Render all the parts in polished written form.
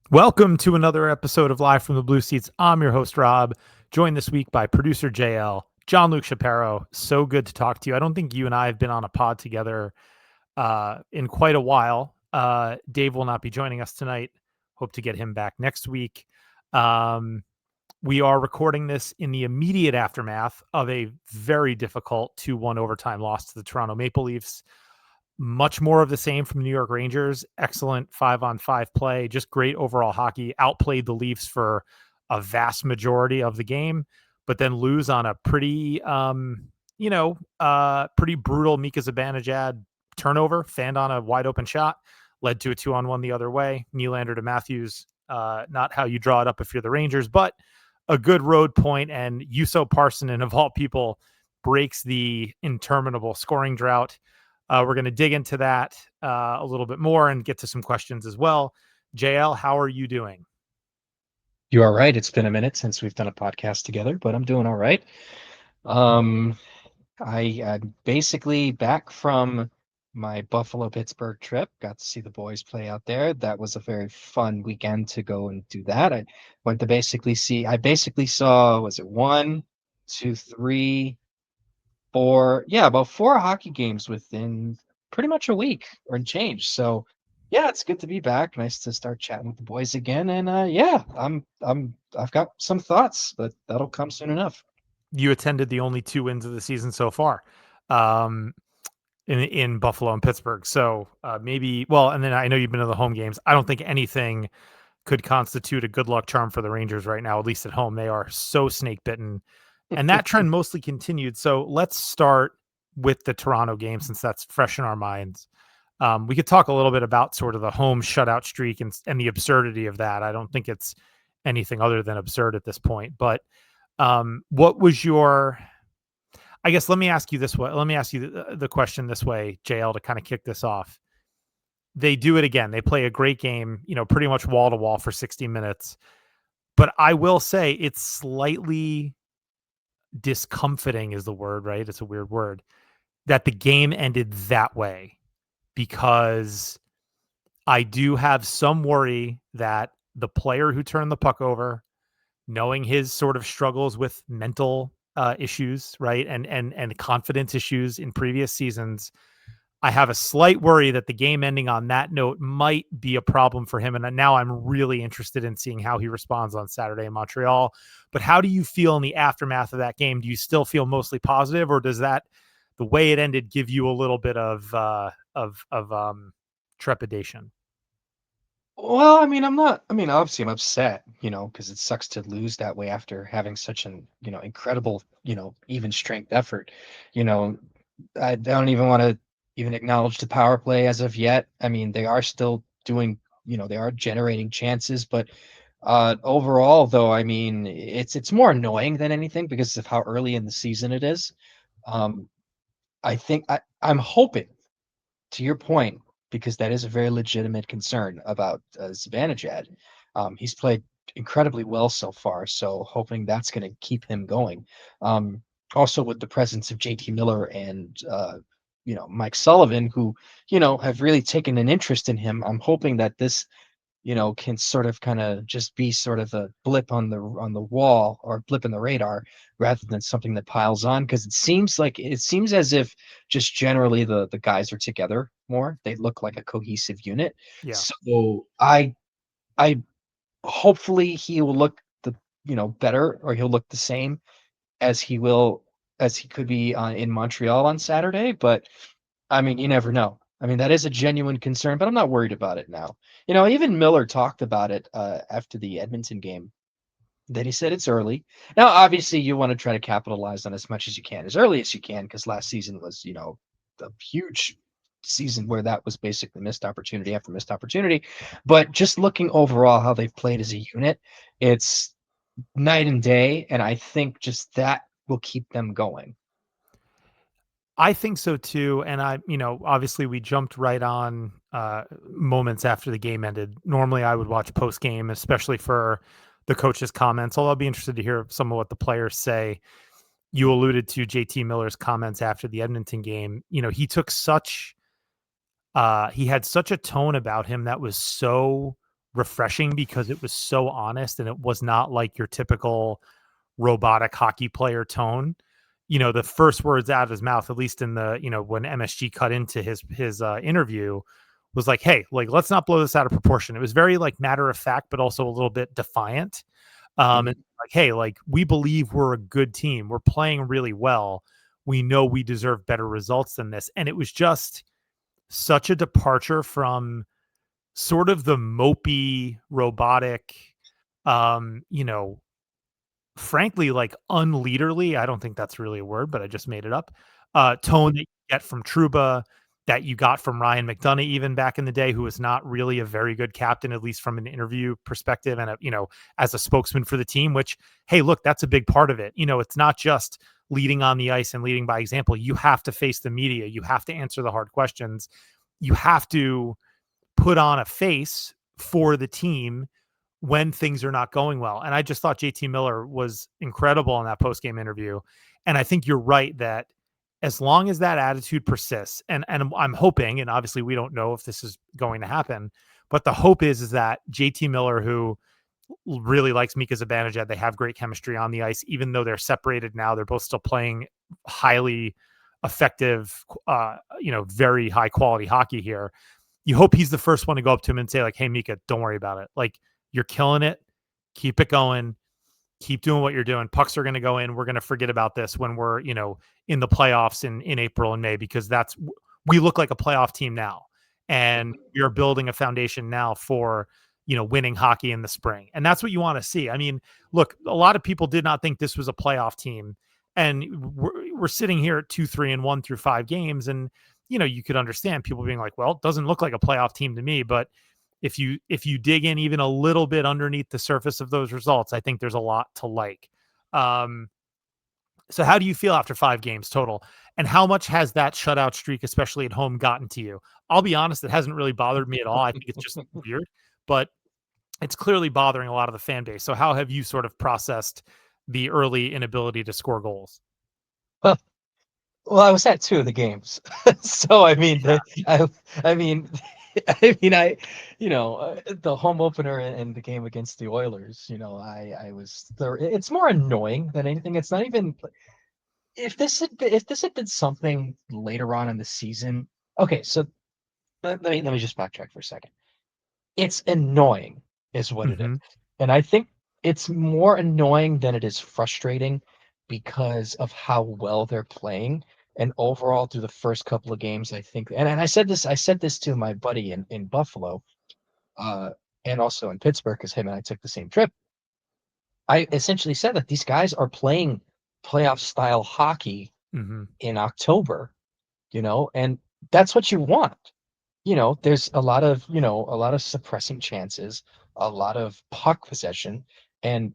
Welcome to another episode of Live from the Blue Seats. I'm your host, Rob, joined this week by producer JL, John-Luc Shapiro. So good to talk to you. I don't think you and I have been on a pod together in quite a while. Dave will not be joining us tonight. Hope to get him back next week. We are recording this in the immediate aftermath of a very difficult 2-1 overtime loss to the Toronto Maple Leafs. Much more of the same from New York Rangers. Excellent 5-on-5 play, just great overall hockey. Outplayed the Leafs for a vast majority of the game, but then lose on a pretty, pretty brutal Mika Zibanejad turnover, fanned on a wide open shot, led to a 2-on-1 the other way. Nylander to Matthews, not how you draw it up if you're the Rangers, but a good road point. And Juuso Parssinen, of all people, breaks the interminable scoring drought. We're going to dig into that a little bit more and get to some questions as well. JL, how are you doing? You are right. It's been a minute since we've done a podcast together, but I'm doing all right. I'm basically back from my Buffalo-Pittsburgh trip. Got to see the boys play out there. That was a very fun weekend to go and do that. I basically saw, was it 1, 2, 3, 4? Yeah, about 4 hockey games within pretty much a week or change. So yeah, it's good to be back. Nice to start chatting with the boys again. And yeah, I've got some thoughts, but that'll come soon enough. You attended the only 2 wins of the season so far, in Buffalo and Pittsburgh. So and then I know you've been to the home games. I don't think anything could constitute a good luck charm for the Rangers right now, at least at home. They are so snake bitten, and that trend mostly continued. So let's start with the Toronto game, since that's fresh in our minds. We could talk a little bit about sort of the home shutout streak and the absurdity of that. I don't think it's anything other than absurd at this point. But what was your? I guess let me ask you this way. Let me ask you the question this way, JL, to kind of kick this off. They do it again. They play a great game, pretty much wall to wall for 60 minutes. But I will say it's slightly discomfiting is the word, right? It's a weird word, that the game ended that way, because I do have some worry that the player who turned the puck over, knowing his sort of struggles with mental issues, right, and confidence issues in previous seasons, I have a slight worry that the game ending on that note might be a problem for him. And now I'm really interested in seeing how he responds on Saturday in Montreal. But how do you feel in the aftermath of that game? Do you still feel mostly positive, or does the way it ended give you a little bit of trepidation? Well, obviously I'm upset, because it sucks to lose that way after having such an, incredible, even strength effort. You know, I don't even want to even acknowledge the power play as of yet. I mean, they are still doing, they are generating chances, but overall though, I mean, it's more annoying than anything because of how early in the season it is. Um, I'm hoping, to your point, because that is a very legitimate concern about Zibanejad. He's played incredibly well so far, so hoping that's going to keep him going. Also, with the presence of JT Miller and Mike Sullivan, who have really taken an interest in him, I'm hoping that this can sort of kind of just be sort of a blip on the wall or blip in the radar rather than something that piles on, because it seems as if just generally the guys are together more. They look like a cohesive unit. Yeah. So I hopefully he will look better, or he'll look the same as he could be in Montreal on Saturday, but I mean, you never know. I mean, that is a genuine concern, but I'm not worried about it now. Even Miller talked about it after the Edmonton game. Then he said it's early. Now, obviously, you want to try to capitalize on as much as you can, as early as you can, because last season was, a huge season where that was basically missed opportunity after missed opportunity. But just looking overall how they've played as a unit, it's night and day, and I think just that will keep them going. I think so too. And obviously we jumped right on moments after the game ended. Normally, I would watch post game, especially for the coaches' comments. Although I'll be interested to hear some of what the players say. You alluded to JT Miller's comments after the Edmonton game. You know, he had such a tone about him that was so refreshing because it was so honest and it was not like your typical robotic hockey player tone. You know, the first words out of his mouth, at least in the, you know, when MSG cut into his interview, was like, "Hey, like let's not blow this out of proportion." It was very like matter of fact, but also a little bit defiant. And Mhm. like, "Hey, like we believe we're a good team. We're playing really well. We know we deserve better results than this." And it was just such a departure from sort of the mopey, robotic, you know, frankly, like unleaderly, I don't think that's really a word, but I just made it up. Tone that you get from Truba, that you got from Ryan McDonough even back in the day, who was not really a very good captain, at least from an interview perspective, and you know, as a spokesman for the team. Which, hey, look, that's a big part of it. You know, it's not just leading on the ice and leading by example. You have to face the media. You have to answer the hard questions. You have to put on a face for the team when things are not going well. And I just thought JT Miller was incredible in that post-game interview. And I think you're right that as long as that attitude persists, and I'm hoping, and obviously we don't know if this is going to happen, but the hope is that JT Miller, who really likes Mika Zibanejad, they have great chemistry on the ice, even though they're separated now, they're both still playing highly effective, you know, very high quality hockey here. You hope he's the first one to go up to him and say like, "Hey, Mika, don't worry about it. Like, you're killing it. Keep it going. Keep doing what you're doing. Pucks are going to go in. We're going to forget about this when we're, you know, in the playoffs in April and May, because we look like a playoff team now, and Mhm. we are building a foundation now for, you know, winning hockey in the spring." And that's what you want to see. I mean, look, a lot of people did not think this was a playoff team, and we're sitting here at 2-3-1 through 5 games, and you know, you could understand people being like, "Well, it doesn't look like a playoff team to me," but if you dig in even a little bit underneath the surface of those results, I think there's a lot to like. Um, so how do you feel after 5 games total? And how much has that shutout streak, especially at home, gotten to you? I'll be honest, it hasn't really bothered me at all. I think it's just weird, but it's clearly bothering a lot of the fan base. So how have you sort of processed the early inability to score goals? Well, well, I was at 2 of the games. So, I mean, I mean I mean, the home opener and the game against the Oilers, I was there. It's more annoying than anything. It's not even if this had been something later on in the season. Okay, so let me just backtrack for a second. It's annoying is what it is. Hmm. And I think it's more annoying than it is frustrating because of how well they're playing. And overall, through the first couple of games, I think, and I said this to my buddy in Buffalo, uh, and also in Pittsburgh, because him and I took the same trip. I essentially said that these guys are playing playoff style hockey Hmm. in October, and that's what you want. There's a lot of suppressing chances, a lot of puck possession, and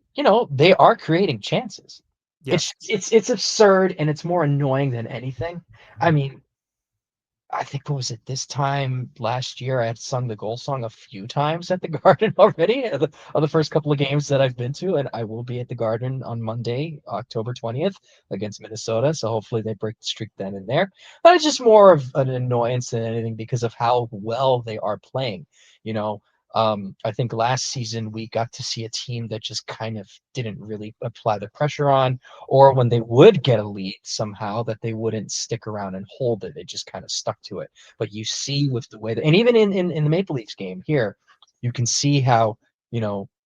they are creating chances. Yeah. It's absurd and it's more annoying than anything. I mean, I think what was it this time last year? I had sung the goal song a few times at the Garden already of the first couple of games that I've been to, and I will be at the Garden on Monday, October 20th, against Minnesota. So hopefully they break the streak then and there. But it's just more of an annoyance than anything because of how well they are playing. You know, I think last season we got to see a team that just kind of didn't really apply the pressure on, or when they would get a lead somehow that they wouldn't stick around and hold it. They just kind of stuck to it. But you see with the way that, and even in the Maple Leafs game here, you can see how,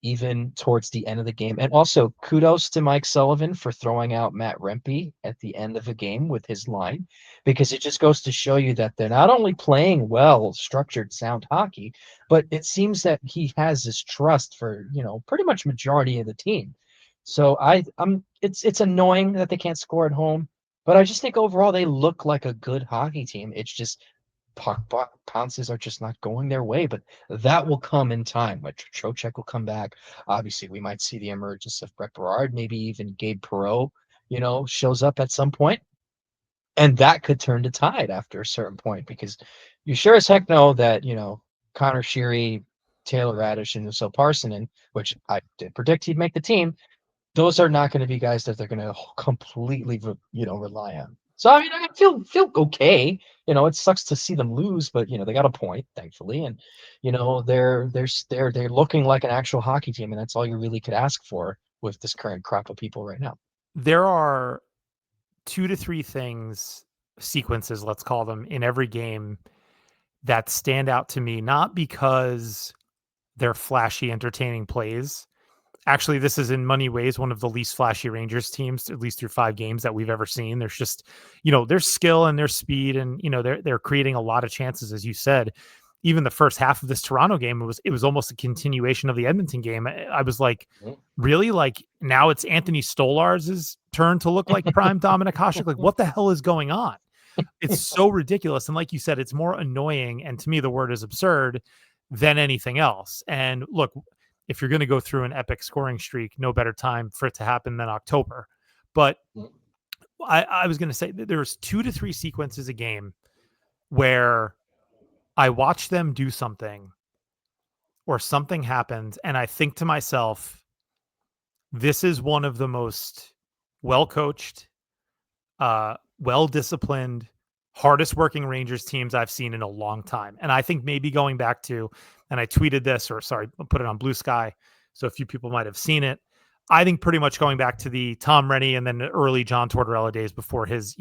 even towards the end of the game, and also kudos to Mike Sullivan for throwing out Matt Rempe at the end of a game with his line, because it just goes to show you that they're not only playing well, structured, sound hockey, but it seems that he has this trust for, pretty much majority of the team. So it's annoying that they can't score at home, but I just think overall they look like a good hockey team. It's just pounces are just not going their way, but that will come in time. Like Trocheck will come back. Obviously, we might see the emergence of Brett Berard, maybe even Gabe Perreault, shows up at some point. And that could turn to tide after a certain point because you sure as heck know that, Connor Sheary, Taylor Radish, and so Parsonen, which I did predict he'd make the team, those are not going to be guys that they're going to completely, rely on. So I mean, I feel okay. It sucks to see them lose, but they got a point, thankfully, and they're looking like an actual hockey team, and that's all you really could ask for with this current crop of people right now. There are 2 to 3 things, sequences, let's call them, in every game that stand out to me, not because they're flashy, entertaining plays. Actually, this is in many ways one of the least flashy Rangers teams, at least through 5 games that we've ever seen. There's just, their skill and their speed, and they're creating a lot of chances, as you said. Even the first half of this Toronto game, it was almost a continuation of the Edmonton game. I was like, really? Like now it's Anthony Stolar's turn to look like prime Dominic Hasek? Like, what the hell is going on? It's so ridiculous. And like you said, it's more annoying. And to me, the word is absurd than anything else. And look, if you're going to go through an epic scoring streak, no better time for it to happen than October. But I was going to say that there's 2 to 3 sequences a game where I watch them do something or something happens, and I think to myself, this is one of the most well coached, well disciplined, hardest working Rangers teams I've seen in a long time. And I think maybe going back to, and I tweeted this, or sorry, I put it on Blue Sky, so a few people might have seen it. I think pretty much going back to the Tom Rennie and then the early John Tortorella days before his,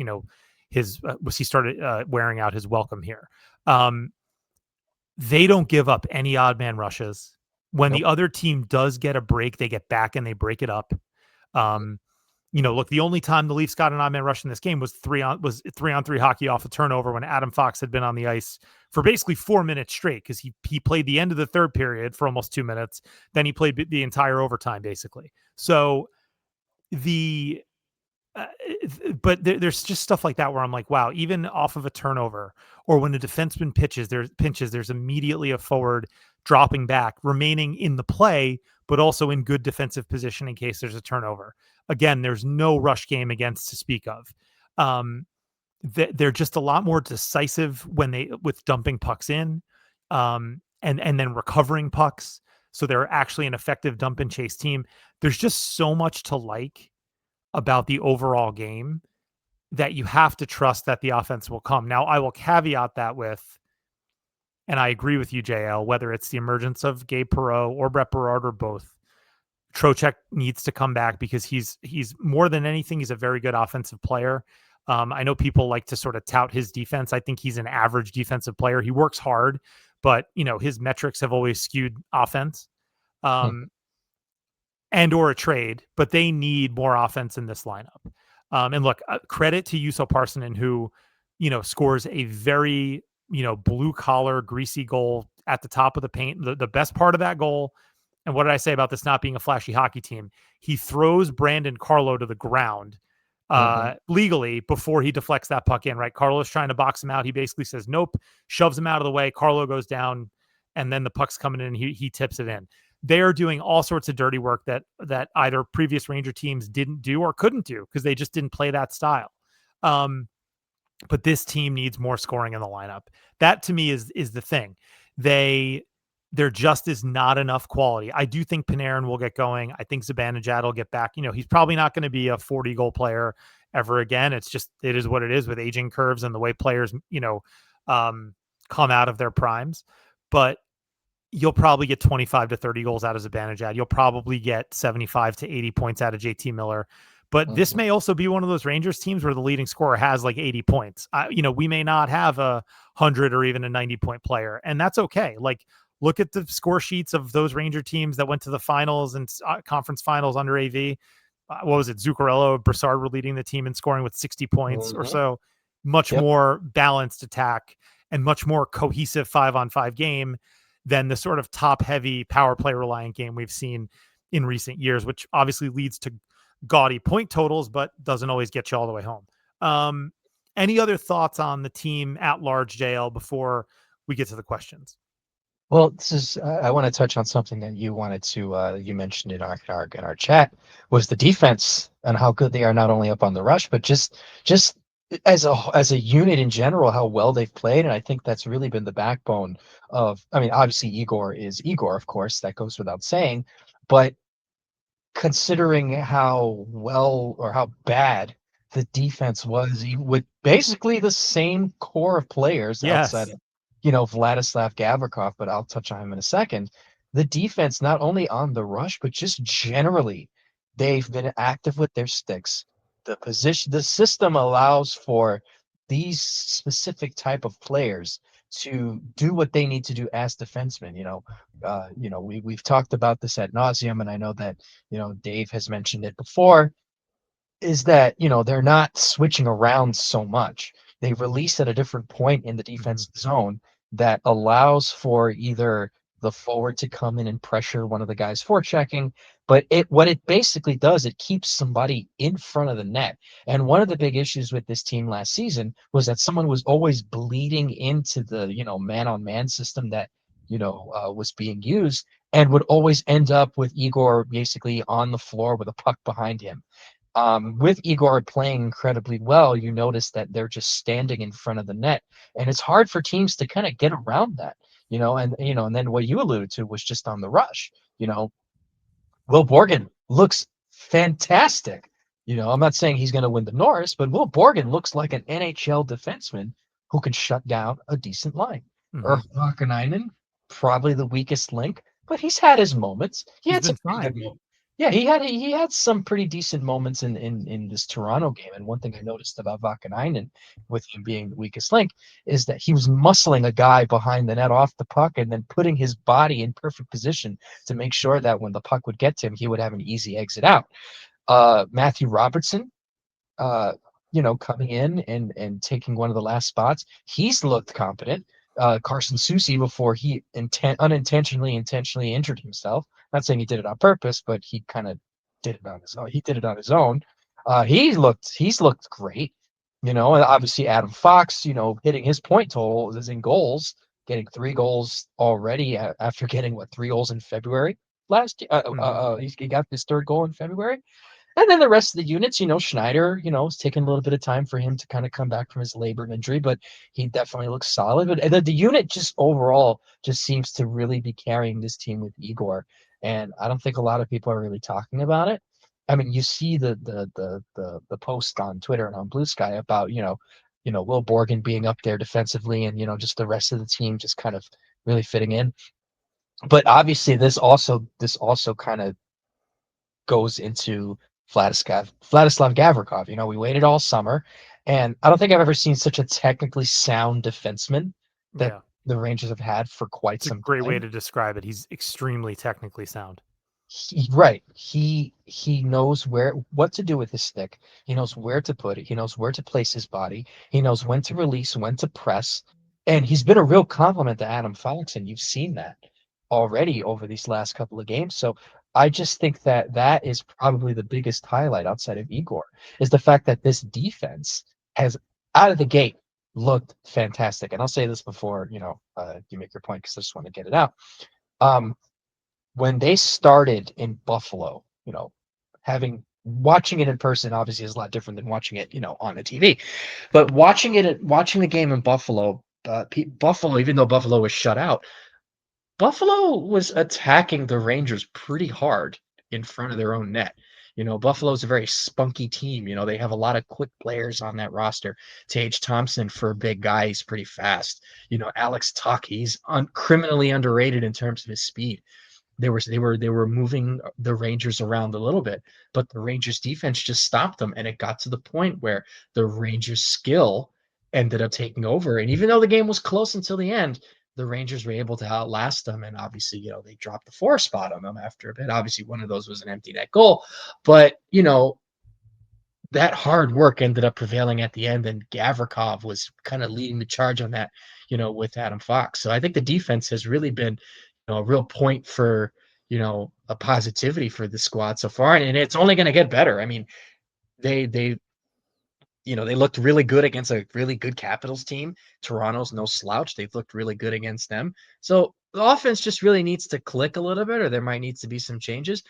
he started wearing out his welcome here. They don't give up any odd man rushes. When the Nope. other team does get a break, they get back and they break it up. Look, the only time the Leafs got an odd man rush in this game was 3-on-3 hockey off a turnover when Adam Fox had been on the ice for basically 4 minutes straight, because he played the end of the third period for almost 2 minutes. Then he played the entire overtime, basically. So the but there's just stuff like that where I'm like, wow, even off of a turnover or when a defenseman pinches, there's immediately a forward dropping back, remaining in the play, but also in good defensive position in case there's a turnover. Again, there's no rush game against to speak of. They're just a lot more decisive with dumping pucks in, and then recovering pucks. So they're actually an effective dump and chase team. There's just so much to like about the overall game that you have to trust that the offense will come. Now, I will caveat that with, and I agree with you, JL, whether it's the emergence of Gabe Perreault or Brett Berard or both, Trocheck needs to come back because he's more than anything, he's a very good offensive player. I know people like to sort of tout his defense. I think he's an average defensive player. He works hard, but his metrics have always skewed offense. And or a trade, but they need more offense in this lineup. And look, credit to Juuso Parsonen, who, scores a very, blue collar, greasy goal at the top of the paint. The best part of that goal, and what did I say about this not being a flashy hockey team? He throws Brandon Carlo to the ground legally before he deflects that puck in, right? Carlo's trying to box him out. He basically says, nope, shoves him out of the way. Carlo goes down, and then the puck's coming in and he tips it in. They are doing all sorts of dirty work that either previous Ranger teams didn't do or couldn't do because they just didn't play that style. But this team needs more scoring in the lineup. That to me is the thing. There just is not enough quality. I do think Panarin will get going. I think Zibanejad will get back. He's probably not going to be a 40-goal player ever again. It is what it is with aging curves and the way players, come out of their primes. But you'll probably get 25 to 30 goals out of Zibanejad. You'll probably get 75 to 80 points out of JT Miller. But this may also be one of those Rangers teams where the leading scorer has like 80 points. We may not have a 100 or even a 90-point player, and that's okay. Like, look at the score sheets of those Ranger teams that went to the finals and conference finals under AV. What was it? Zuccarello, Brassard were leading the team in scoring with 60 points or so. Much more balanced attack and much more cohesive 5-on-5 game than the sort of top-heavy power play reliant game we've seen in recent years, which obviously leads to gaudy point totals, but doesn't always get you all the way home. Any other thoughts on the team at large, JL, before we get to the questions? Well, this is I want to touch on something that you wanted to you mentioned in our chat was the defense and how good they are not only up on the rush but just as a unit in general, how well they've played, and I think that's really been the backbone of. I mean, obviously Igor is Igor, of course, that goes without saying, but considering how well or how bad the defense was, with basically the same core of players outside Yes. of, Vladislav Gavrikov, but I'll touch on him in a second. The defense, not only on the rush, but just generally, they've been active with their sticks. The system allows for these specific type of players to do what they need to do as defensemen. We've talked about this ad nauseum, and I know that Dave has mentioned it before, is that, they're not switching around so much. They release at a different point in the Mhm. defensive zone that allows for either the forward to come in and pressure one of the guys forechecking, but what it basically does, it keeps somebody in front of the net. And one of the big issues with this team last season was that someone was always bleeding into the, man on man system that, was being used, and would always end up with Igor basically on the floor with a puck behind him. With Igor playing incredibly well, you notice that they're just standing in front of the net, and it's hard for teams to kind of get around that, and then what you alluded to was just on the rush. You know, Will Borgen looks fantastic. I'm not saying he's going to win the Norris, but Will Borgen looks like an NHL defenseman who can shut down a decent line. Mhm. Urhokkanainen, probably the weakest link, but he's had his moments. He He's had been some pretty good fine. moments. Yeah, he had some pretty decent moments in this Toronto game. And one thing I noticed about Vakanainen, with him being the weakest link, is that he was muscling a guy behind the net off the puck and then putting his body in perfect position to make sure that when the puck would get to him, he would have an easy exit out. Matthew Robertson, uh, coming in and taking one of the last spots, he's looked competent. Carson Soucy, before he unintentionally intentionally injured himself. Not saying he did it on purpose, but he kind of did it on his own. He did it on his own. He's looked great. And obviously Adam Fox, hitting his point total is in goals, getting 3 goals already after getting what 3 goals in February last year. Mhm. He got his third goal in February. And then the rest of the units, Schneider, it's taken a little bit of time for him to kind of come back from his labor injury, but he definitely looks solid. But the unit just overall just seems to really be carrying this team with Igor. And I don't think a lot of people are really talking about it. I mean, you see the post on Twitter and on Blue Sky about, Will Borgen being up there defensively, and, just the rest of the team just kind of really fitting in. But obviously this also kind of goes into Vladislav Gavrikov. We waited all summer, and I don't think I've ever seen such a technically sound defenseman that Yeah. the Rangers have had for quite It's a some great way time. to describe it. He's extremely technically sound. Right. He knows what to do with his stick. He knows where to put it. He knows where to place his body. He knows when to release, when to press. And he's been a real compliment to Adam Fox, and you've seen that already over these last couple of games. So I just think that that is probably the biggest highlight outside of Igor, is the fact that this defense has out of the gate looked fantastic. And I'll say this before, you make your point, because I just want to get it out. Um, when they started in Buffalo, having watching it in person obviously is a lot different than watching it, on a TV. But watching the game in Buffalo, Buffalo, even though Buffalo was shut out, Buffalo was attacking the Rangers pretty hard in front of their own net. Buffalo's a very spunky team. They have a lot of quick players on that roster. Tage Thompson, for a big guy, he's pretty fast. Alex Tuck, he's criminally underrated in terms of his speed. They were moving the Rangers around a little bit, but the Rangers defense just stopped them, and it got to the point where the Rangers skill ended up taking over. And even though the game was close until the end, the Rangers were able to outlast them. And obviously, they dropped the 4 spot on them after a bit. Obviously, one of those was an empty net goal, but that hard work ended up prevailing at the end, and Gavrikov was kind of leading the charge on that, with Adam Fox. So I think the defense has really been, a real point for, a positivity for the squad so far, and it's only going to get better. I mean, they they looked really good against a really good Capitals team. Toronto's no slouch. They've looked really good against them. So the offense just really needs to click a little bit, or there might need to be some changes.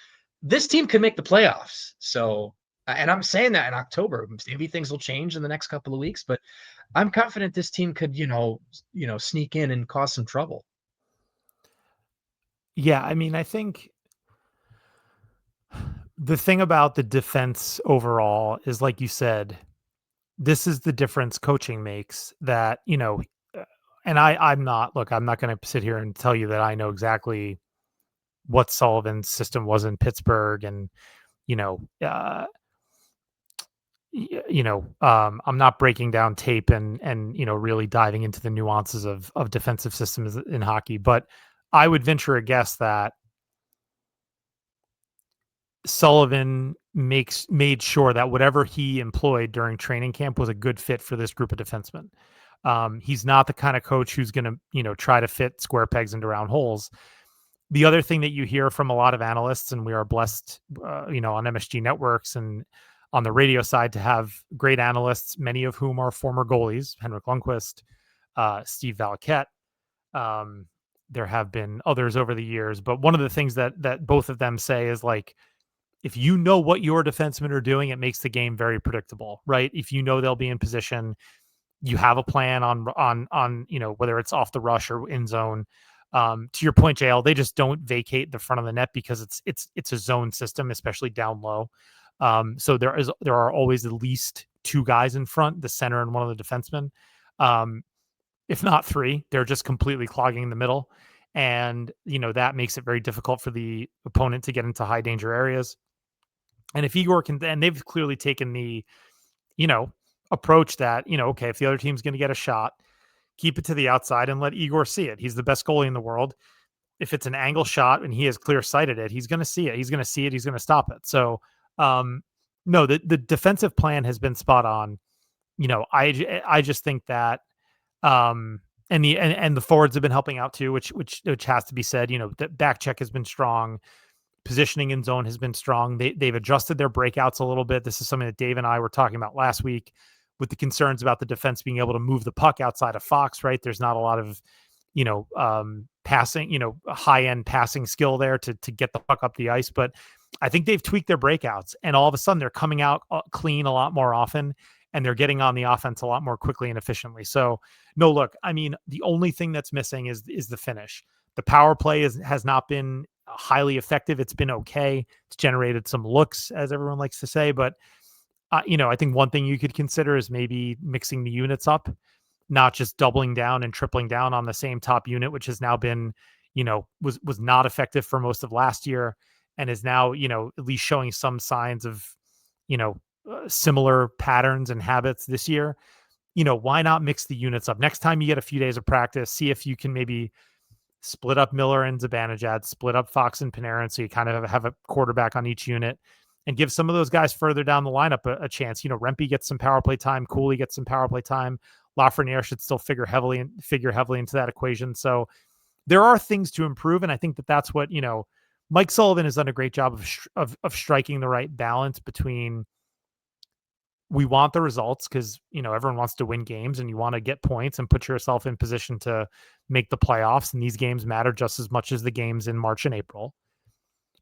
This team could make the playoffs. So And I'm saying that in October. Maybe things will change in the next couple of weeks, but I'm confident this team could, sneak in and cause some trouble. Yeah, I mean, I think the thing about the defense overall is, like you said, this is the difference coaching makes that, and I'm not, look, I'm not going to sit here and tell you that I know exactly what Sullivan's system was in Pittsburgh and, you know, I'm not breaking down tape and really diving into the nuances of defensive systems in hockey, but I would venture a guess that Sullivan made sure that whatever he employed during training camp was a good fit for this group of defensemen. He's not the kind of coach who's going to, try to fit square pegs into round holes. The other thing that you hear from a lot of analysts, and we are blessed, on MSG networks and on the radio side to have great analysts, many of whom are former goalies, Henrik Lundqvist, Steve Valiquette. Um, there have been others over the years, but one of the things that both of them say is like, if you know what your defensemen are doing, it makes the game very predictable, right? If you know they'll be in position, you have a plan on whether it's off the rush or in zone. To your point, JL, they just don't vacate the front of the net because it's a zone system, especially down low. So there are always at least two guys in front, the center and one of the defensemen. Um, if not three, they're just completely clogging the middle. And, that makes it very difficult for the opponent to get into high danger areas. And if Igor can, and they've clearly taken the, you know, approach that, okay, if the other team's going to get a shot, keep it to the outside and let Igor see it. He's the best goalie in the world. If it's an angle shot and he has clear sighted it, he's going to see it. He's going to see it. He's going to stop it. So, no, the defensive plan has been spot on. I just think that, and the forwards have been helping out too, which has to be said. The back check has been strong. Positioning in zone has been strong. They've adjusted their breakouts a little bit. This is something that Dave and I were talking about last week with the concerns about the defense being able to move the puck outside of Fox, right? There's not a lot of, passing, high end passing skill there to get the puck up the ice. But I think they've tweaked their breakouts and all of a sudden they're coming out clean a lot more often and they're getting on the offense a lot more quickly and efficiently. So no, look, I mean, the only thing that's missing is the finish. The power play has not been highly effective. It's been okay. It's generated some looks, as everyone likes to say. But, I think one thing you could consider is maybe mixing the units up, not just doubling down and tripling down on the same top unit, which has now been, was not effective for most of last year and is now, at least showing some signs of, similar patterns and habits this year. Why not mix the units up? Next time you get a few days of practice, see if you can maybe split up Miller and Zibanejad, split up Fox and Panarin, so you kind of have a quarterback on each unit, and give some of those guys further down the lineup a chance. Rempe gets some power play time, Cooley gets some power play time. Lafreniere should still figure heavily into that equation. So there are things to improve, and I think that's what Mike Sullivan has done a great job of striking the right balance between. We want the results because everyone wants to win games and you want to get points and put yourself in position to make the playoffs, and these games matter just as much as the games in March and April.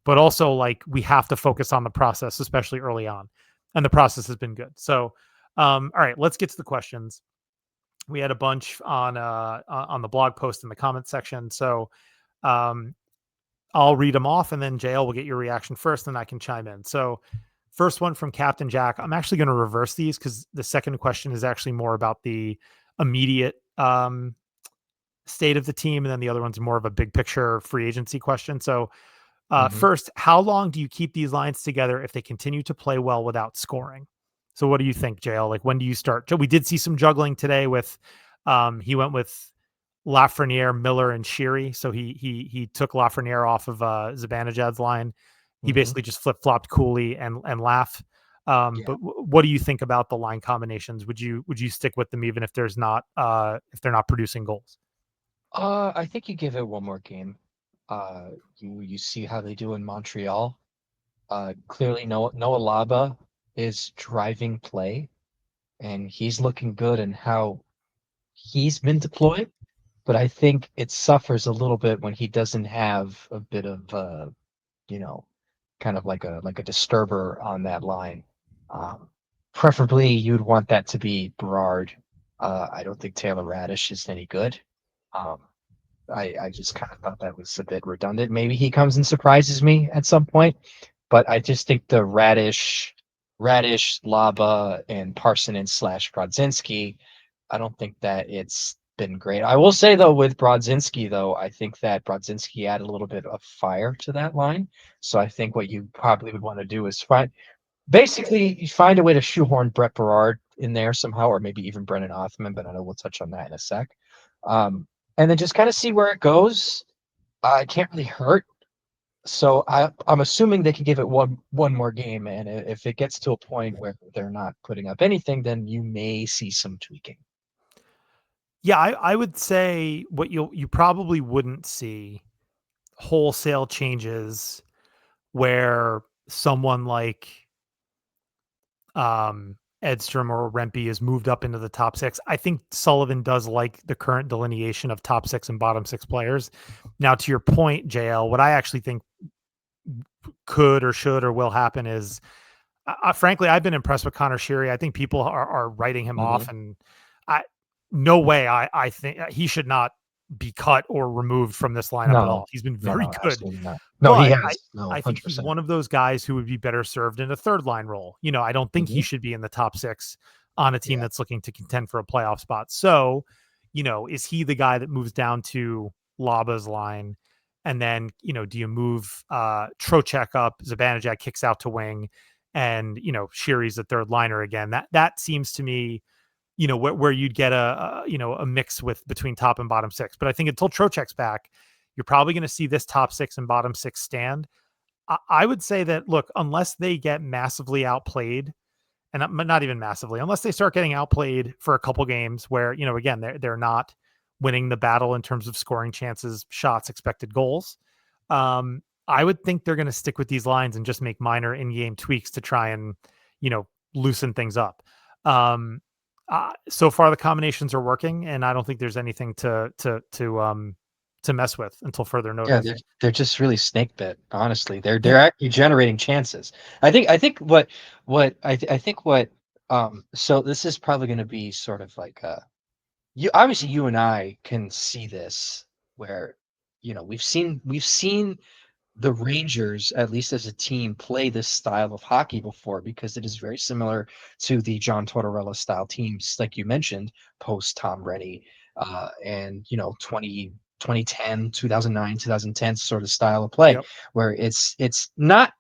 But also, like, we have to focus on the process, especially early on, and the process has been good. So all right, let's get to the questions. We had a bunch on the blog post in the comment section, so um I'll read them off and then JL will get your reaction first, and I can chime in. So first one from Captain Jack. I'm actually going to reverse these because the second question is actually more about the immediate state of the team, and then the other one's more of a big picture free agency question. So Hmm. first, how long do you keep these lines together if they continue to play well without scoring? So what do you think, JL? Like, when do you start? We did see some juggling today with he went with Lafreniere, Miller, and Sheary. So he took Lafreniere off of Zibanejad's line. He Hmm. basically just flip flopped Cooley and Laugh. Yeah. But what do you think about the line combinations? Would you stick with them even if there's not if they're not producing goals? I think you give it one more game. You see how they do in Montreal. Clearly Noah Laba is driving play, and he's looking good in how he's been deployed. But I think it suffers a little bit when he doesn't have a bit of you know, kind of like a disturber on that line. Um, Preferably, you'd want that to be Berard. I don't think Taylor Radish is any good. Um, I just kind of thought that was a bit redundant. Maybe he comes and surprises me at some point, but I just think the Laba, and Parsonen slash Brodzinski, I don't think that it's been great. I will say though, with Brodzinski though, I think that Brodzinski added a little bit of fire to that line. So I think what you probably would want to do is basically you find a way to shoehorn Brett Berard in there somehow, or maybe even Brennan Othman, but I know we'll touch on that in a sec. Um, and then just kind of see where it goes. It can't really hurt. So I'm assuming they can give it one more game, and if it gets to a point where they're not putting up anything, then you may see some tweaking. Yeah, I would say what you probably wouldn't see wholesale changes where someone like Edstrom or Rempe is moved up into the top six. I think Sullivan does like the current delineation of top six and bottom six players. Now, to your point, JL, what I actually think could or should or will happen is, frankly, I've been impressed with Connor Sheary. I think people are writing him Hmm. off, and I no way. I think he should not be cut or removed from this lineup at all. No, He's been no, very no, good, absolutely not. No, he but has no I think he's 100%. one of those guys who would be better served in a third line role. I don't think he Hmm. should be in the top six on a team Yeah, that's looking to contend for a playoff spot. So, is he the guy that moves down to Laba's line? And then, do you move Trocheck up? Zibanejad kicks out to wing, and Sheary's the third liner again. That seems to me, where you'd get a mix with between top and bottom six. But I think until Trocheck's back, you're probably going to see this top six and bottom six stand. I would say that, look, unless they get massively outplayed, and not even massively, unless they start getting outplayed for a couple games where, again, they're not winning the battle in terms of scoring chances, shots, expected goals. I would think they're going to stick with these lines and just make minor in-game tweaks to try and, loosen things up. Um, so far the combinations are working, and I don't think there's anything to mess with until further yeah, notice. they're just really snake bit. Honestly, they're Yeah. actually generating chances. I think I think what so this is probably going to be sort of like you obviously you and I can see this where we've seen the Rangers, at least as a team, play this style of hockey before because it is very similar to the John Tortorella style teams, like you mentioned, post Tom Reddy, and 2010, 2009, 2010 sort of style of play, Yep. where it's not.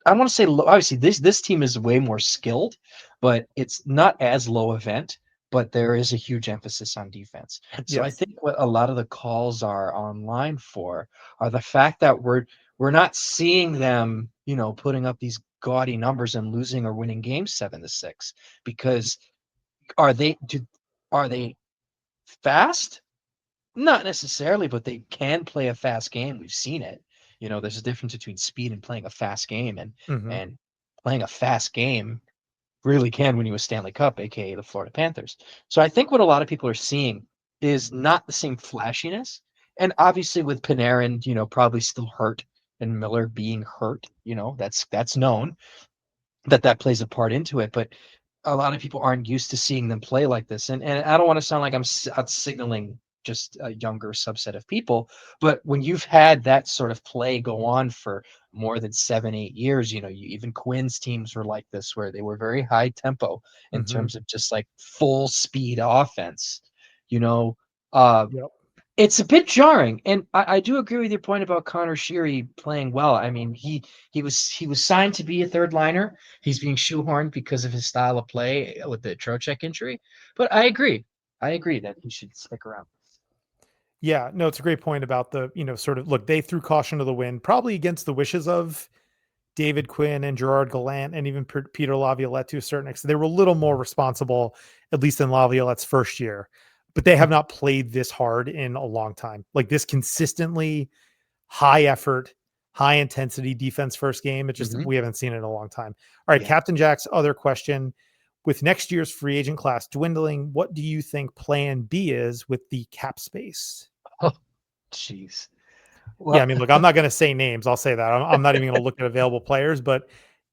I want to say obviously this team is way more skilled, but it's not as low event. But there is a huge emphasis on defense. So I Yes. think what a lot of the calls are online for are the fact that we're not seeing them, putting up these gaudy numbers and losing or winning games 7-6 because are they do are they fast? Not necessarily, but they can play a fast game. We've seen it. There's a difference between speed and playing a fast game, and Hmm. and playing a fast game really can win you a Stanley Cup, aka the Florida Panthers. So I think what a lot of people are seeing is not the same flashiness. And obviously with Panarin, probably still hurt and Miller being hurt, that's known that plays a part into it. But a lot of people aren't used to seeing them play like this. And I don't want to sound like I'm signaling just a younger subset of people, but when you've had that sort of play go on for more than 7, 8 years, even Quinn's teams were like this, where they were very high tempo in Hmm. terms of just like full speed offense. You know, uh, Yep. it's a bit jarring, and I do agree with your point about Connor Sheary playing well. I mean, he was signed to be a third liner. He's being shoehorned because of his style of play with the Trocheck injury. But I agree. I agree that he should stick around. Yeah, no, it's a great point about the, sort of look, they threw caution to the wind, probably against the wishes of David Quinn and Gerard Gallant and even Peter Laviolette to a certain extent. They were a little more responsible, at least in Laviolette's first year, but they have not played this hard in a long time. Like this consistently high effort, high intensity defense first game. It just, Hmm. we haven't seen it in a long time. All right, Yeah. Captain Jack's other question: with next year's free agent class dwindling, what do you think plan B is with the cap space? Oh, jeez. Yeah, Well, I mean, look, I'm not going to say names. I'll say that I'm not even going to look at available players, but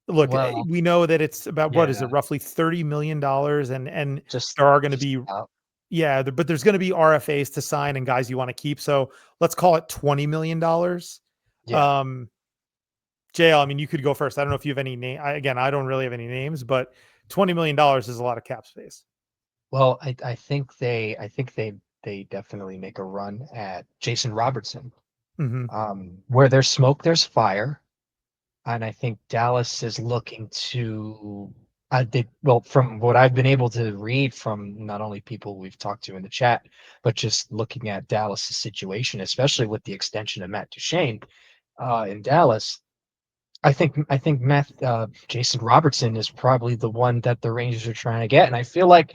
look, Well, we know that it's about, what is it, yeah, roughly $30 million, and just there are going to just be, about. yeah, but there's going to be RFAs to sign and guys you want to keep. So let's call it $20 million. Yeah. Um, JL, I mean, you could go first. I don't know if you have any name. Again, I don't really have any names, but $20 million is a lot of cap space. Well, I think they definitely make a run at Jason Robertson. Hmm. Where there's smoke, there's fire. And I think Dallas is looking to, well, from what I've been able to read from not only people we've talked to in the chat, but just looking at Dallas's situation, especially with the extension of Matt Duchene in Dallas. I think Jason Robertson is probably the one that the Rangers are trying to get, and I feel like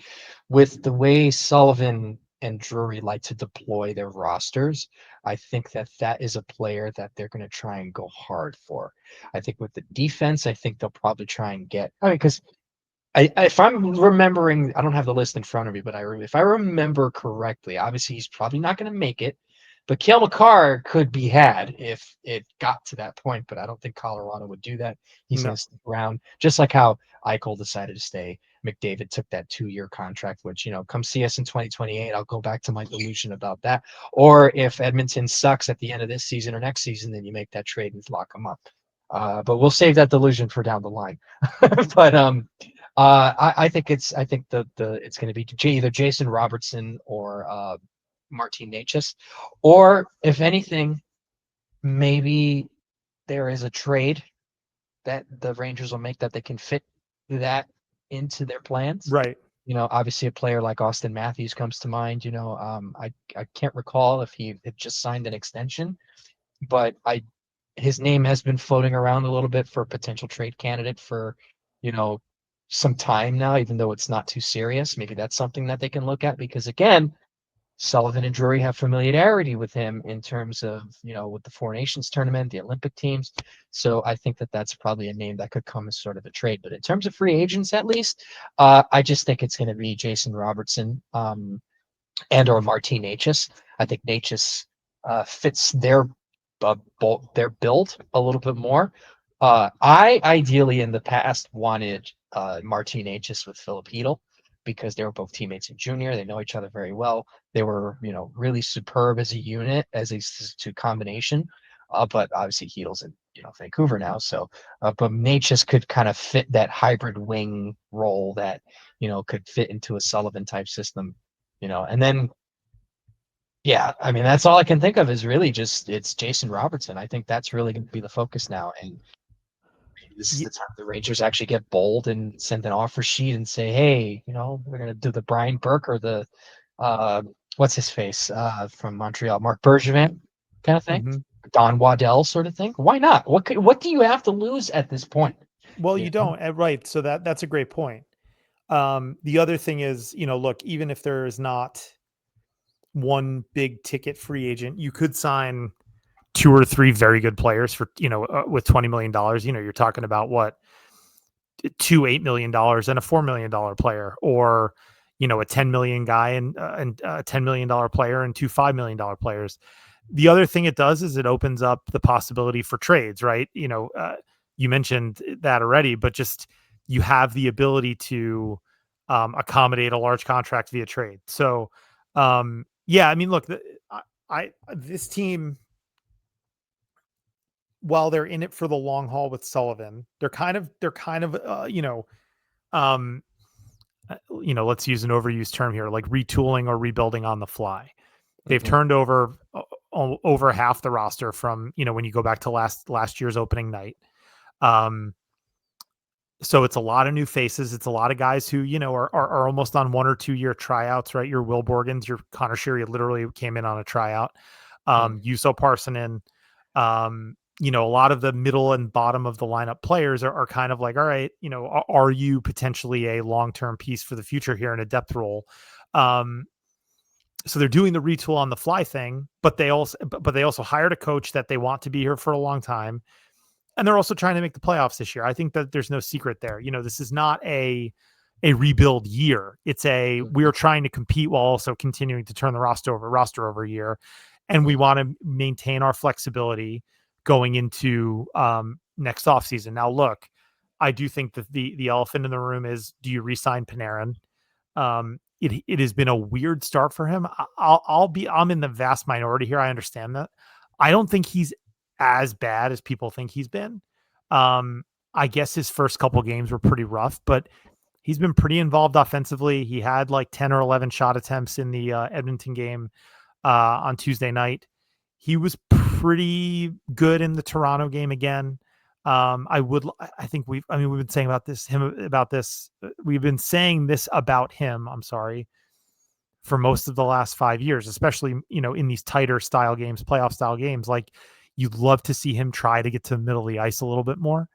with the way Sullivan and Drury like to deploy their rosters, I think that that is a player that they're going to try and go hard for. I think with the defense, I think they'll probably try and get. I mean, because if I'm remembering, I don't have the list in front of me, but if I remember correctly, obviously he's probably not going to make it, but Cale Makar could be had if it got to that point. But I don't think Colorado would do that. He's going No, to stick around, just like how Eichel decided to stay. McDavid took that 2-year contract, which, come see us in 2028. I'll go back to my delusion about that. Or if Edmonton sucks at the end of this season or next season, then you make that trade and lock them up. But we'll save that delusion for down the line. But I think the it's going to be either Jason Robertson or Martin Necas, or if anything, maybe there is a trade that the Rangers will make that they can fit that into their plans. right. Obviously a player like Austin Matthews comes to mind. I can't recall if he had just signed an extension, but I his name has been floating around a little bit for a potential trade candidate for, you know, some time now, even though it's not too serious. Maybe that's something that they can look at because again, Sullivan and Drury have familiarity with him in terms of, with the Four Nations tournament, the Olympic teams. So I think that that's probably a name that could come as sort of a trade. But in terms of free agents, at least, I just think it's going to be Jason Robertson. And or Martin Necas. I think Necas fits their build a little bit more. I ideally in the past wanted Martin Necas with Philip Hedl because they were both teammates in junior. They know each other very well. They were, really superb as a unit, as a to combination. But obviously Heedle's in Vancouver now, so but Necas could kind of fit that hybrid wing role that could fit into a Sullivan type system, and then yeah, I mean that's all I can think of is really just it's Jason Robertson. I think that's really going to be the focus now, and this is the time the Rangers actually get bold and send an offer sheet and say, hey, we're going to do the Brian Burke or the uh, what's his face from Montreal, Mark Bergevin kind of thing, Hmm. Don Waddell sort of thing. Why not? What do you have to lose at this point? Well, You you know? don't. Right. So that's a great point. The other thing is, look, even if there is not one big ticket free agent, you could sign two or three very good players for, with $20 million. You're talking about what, two $8 million and a $4 million player, or a 10 million guy and a $10 million player and two $5 million players. The other thing it does is it opens up the possibility for trades, right? You mentioned that already, but just you have the ability to accommodate a large contract via trade. So yeah, I mean, look, this team, while they're in it for the long haul with Sullivan, they're kind of um let's use an overused term here, like retooling or rebuilding on the fly. They've Mhm. turned over over half the roster from, when you go back to last year's opening night. Um, so it's a lot of new faces. It's a lot of guys who, are almost on 1 or 2 year tryouts, right? Your Will Borgens, your Connor Sheary literally came in on a tryout. Mhm. Yuso Parsonen, a lot of the middle and bottom of the lineup players are kind of like, all right, are you potentially a long-term piece for the future here in a depth role? Um, so they're doing the retool on the fly thing, but they also hired a coach that they want to be here for a long time, and they're also trying to make the playoffs this year. I think that there's no secret there. This is not a rebuild year. It's a, we Mhm. are trying to compete while also continuing to turn the roster over a year, and we Mhm. want to maintain our flexibility going into next offseason. Now, look, I do think that the elephant in the room is, do you re-sign Panarin? It has been a weird start for him. I'm in the vast minority here. I understand that. I don't think he's as bad as people think he's been. Um, I guess his first couple games were pretty rough, but he's been pretty involved offensively. He had like 10 or 11 shot attempts in the Edmonton game on Tuesday night. He was pretty good in the Toronto game again. I think we've been saying about this. We've been saying this about him. I'm sorry, for most of the last 5 years, especially, in these tighter style games, playoff style games. Like, you'd love to see him try to get to the middle of the ice a little bit more.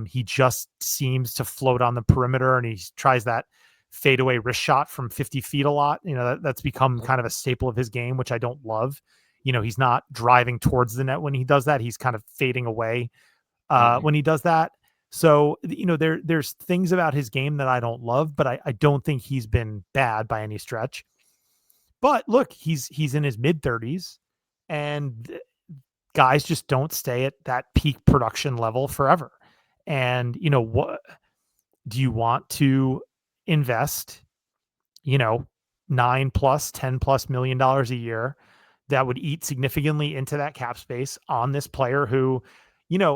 He just seems to float on the perimeter, and he tries that fadeaway wrist shot from 50 feet a lot. That's become Mhm. kind of a staple of his game, which I don't love. He's not driving towards the net when he does that. He's kind of fading away Mhm. when he does that. So, there's things about his game that I don't love, but I don't think he's been bad by any stretch. But look, he's in his mid 30s, and guys just don't stay at that peak production level forever. And what do you want to invest, you know, 9 plus, 10 plus $1 million a year that would eat significantly into that cap space on this player who,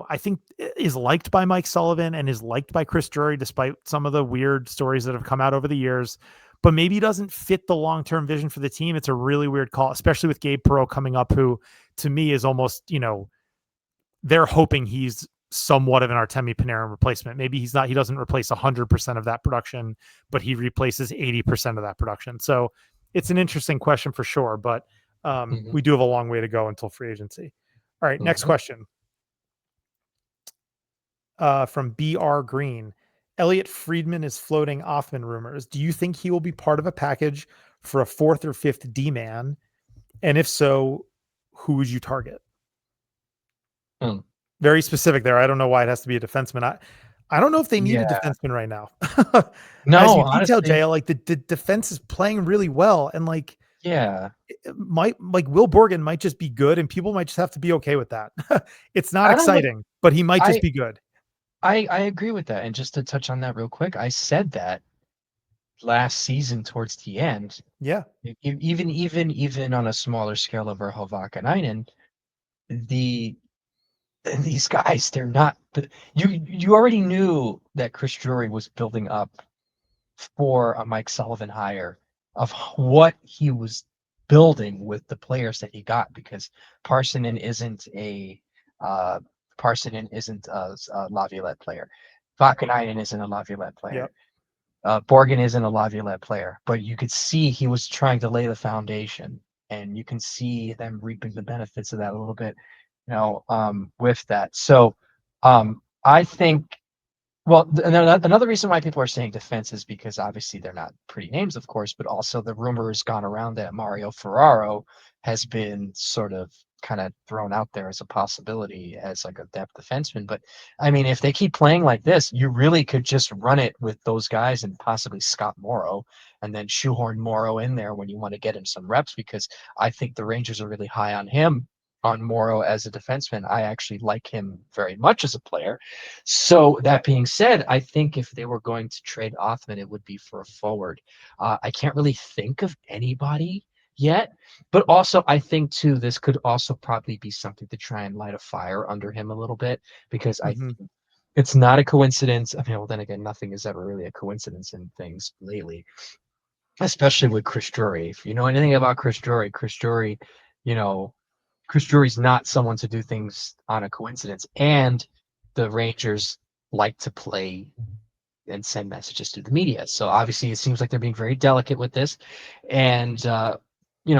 I think is liked by Mike Sullivan and is liked by Chris Drury, despite some of the weird stories that have come out over the years, but maybe doesn't fit the long-term vision for the team. It's a really weird call, especially with Gabe Perreault coming up, who to me is almost, they're hoping he's somewhat of an Artemi Panarin replacement. Maybe he's not, he doesn't replace 100% of that production, but he replaces 80% of that production. So it's an interesting question for sure, but Mhm. we do have a long way to go until free agency. All right, next Mhm. question from BR Green. Elliot Friedman is floating Offman rumors. Do you think he will be part of a package for a fourth or fifth D man? And if so, who would you target? Mm. Very specific there. I don't know why it has to be a defenseman. I don't know if they need a Yeah. defenseman right now. As No, you detailed, honestly, JL, like the defense is playing really well, and like yeah. Will Borgen might just be good, and people might just have to be okay with that. It's not I don't know. exciting, but he might just I be good. I agree with that. And just to touch on that real quick, I said that last season towards the end, Yeah. even on a smaller scale of Verhoeven, the these guys, they're not you already knew that Chris Drury was building up for a Mike Sullivan hire of what he was building with the players that he got because Parsonen isn't a uh, Parsonen isn't a Laviolette player. Vakanainen isn't a Laviolette player. Yep. Borgen isn't a Laviolette player, but you could see he was trying to lay the foundation, and you can see them reaping the benefits of that a little bit, with that. So, I think well, another reason why people are saying defense is because obviously they're not pretty names, of course, but also the rumor has gone around that Mario Ferraro has been sort of kind of thrown out there as a possibility as like a depth defenseman. But I mean, if they keep playing like this, you really could just run it with those guys and possibly Scott Morrow and then shoehorn Morrow in there when you want to get him some reps because I think the Rangers are really high on him, on Morrow as a defenseman. I actually like him very much as a player. So that being said, I think if they were going to trade Othman, it would be for a forward. I can't really think of anybody yet, but also I think too this could also probably be something to try and light a fire under him a little bit because I Hmm. think it's not a coincidence. I mean, well, then again, nothing is ever really a coincidence in things lately, especially with Chris Drury. If you know anything about Chris Drury, you know Chris Drury's not someone to do things on a coincidence. And the Rangers like to play and send messages to the media. So obviously, it seems like they're being very delicate with this. And,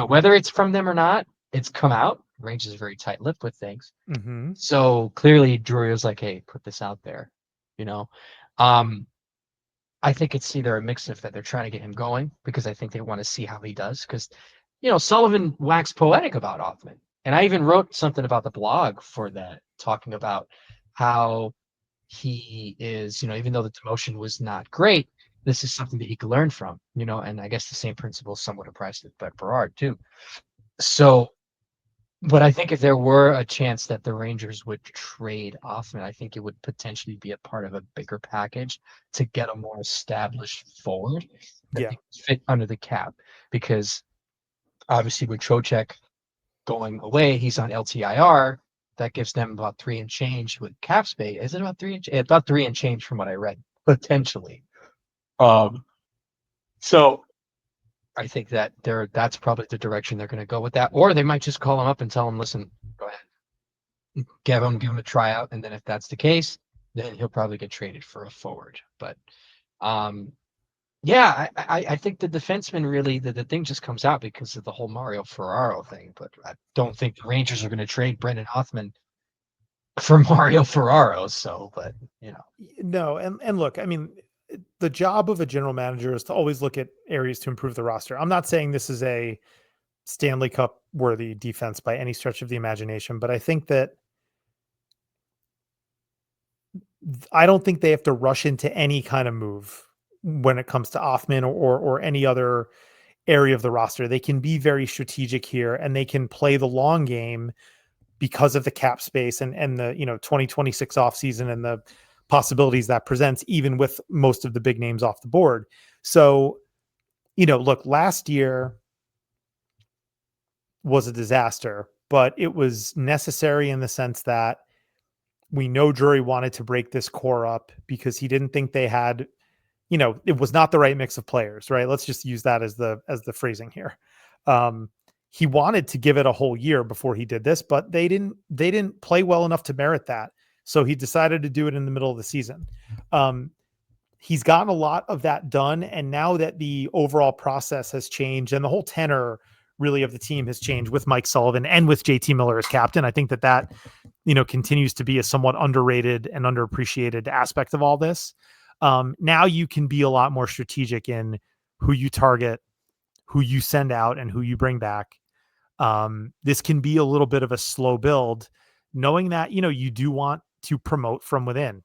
whether it's from them or not, it's come out. Rangers is very tight lipped with things. Hmm. So clearly, Drury was like, hey, put this out there. You know, um, I think it's either a mix of that they're trying to get him going because I think they want to see how he does. Because, Sullivan waxed poetic about Othman. And I even wrote something about the blog for that, talking about how he is, even though the demotion was not great, this is something that he could learn from, and I guess the same principle somewhat applies to Brett Berard too. So But I think if there were a chance that the Rangers would trade Offman, I think it would potentially be a part of a bigger package to get a more established forward that Yeah. they could fit under the cap. Because obviously with Trocheck going away, he's on LTIR. That gives them about three and change with cap space. Is it about three and about three and change from what I read, potentially. Um, so I think that that's probably the direction they're going to go with that, or they might just call him up and tell him, listen, go ahead, give him a tryout, and then if that's the case, then he'll probably get traded for a forward. But um, yeah, I think the defenseman really the thing just comes out because of the whole Mario Ferraro thing. But I don't think the Rangers are going to trade Brendan Hoffman for Mario Ferraro. So, but you know, No, and look, I mean, the job of a general manager is to always look at areas to improve the roster. I'm not saying this is a Stanley Cup worthy defense by any stretch of the imagination, but I think that I don't think they have to rush into any kind of move when it comes to Offman or any other area of the roster. They can be very strategic here and they can play the long game because of the cap space and the 2026 offseason and the possibilities that presents, even with most of the big names off the board. So, look, last year was a disaster, but it was necessary in the sense that we know Drury wanted to break this core up because he didn't think they had, it was not the right mix of players, right? Let's just use that as the phrasing here. Um, he wanted to give it a whole year before he did this, but they didn't play well enough to merit that. So he decided to do it in the middle of the season. Um, he's gotten a lot of that done. And now that the overall process has changed and the whole tenor really of the team has changed with Mike Sullivan and with JT Miller as captain, I think that continues to be a somewhat underrated and underappreciated aspect of all this. Now you can be a lot more strategic in who you target, who you send out, and who you bring back. This can be a little bit of a slow build, knowing that, you do want to promote from within.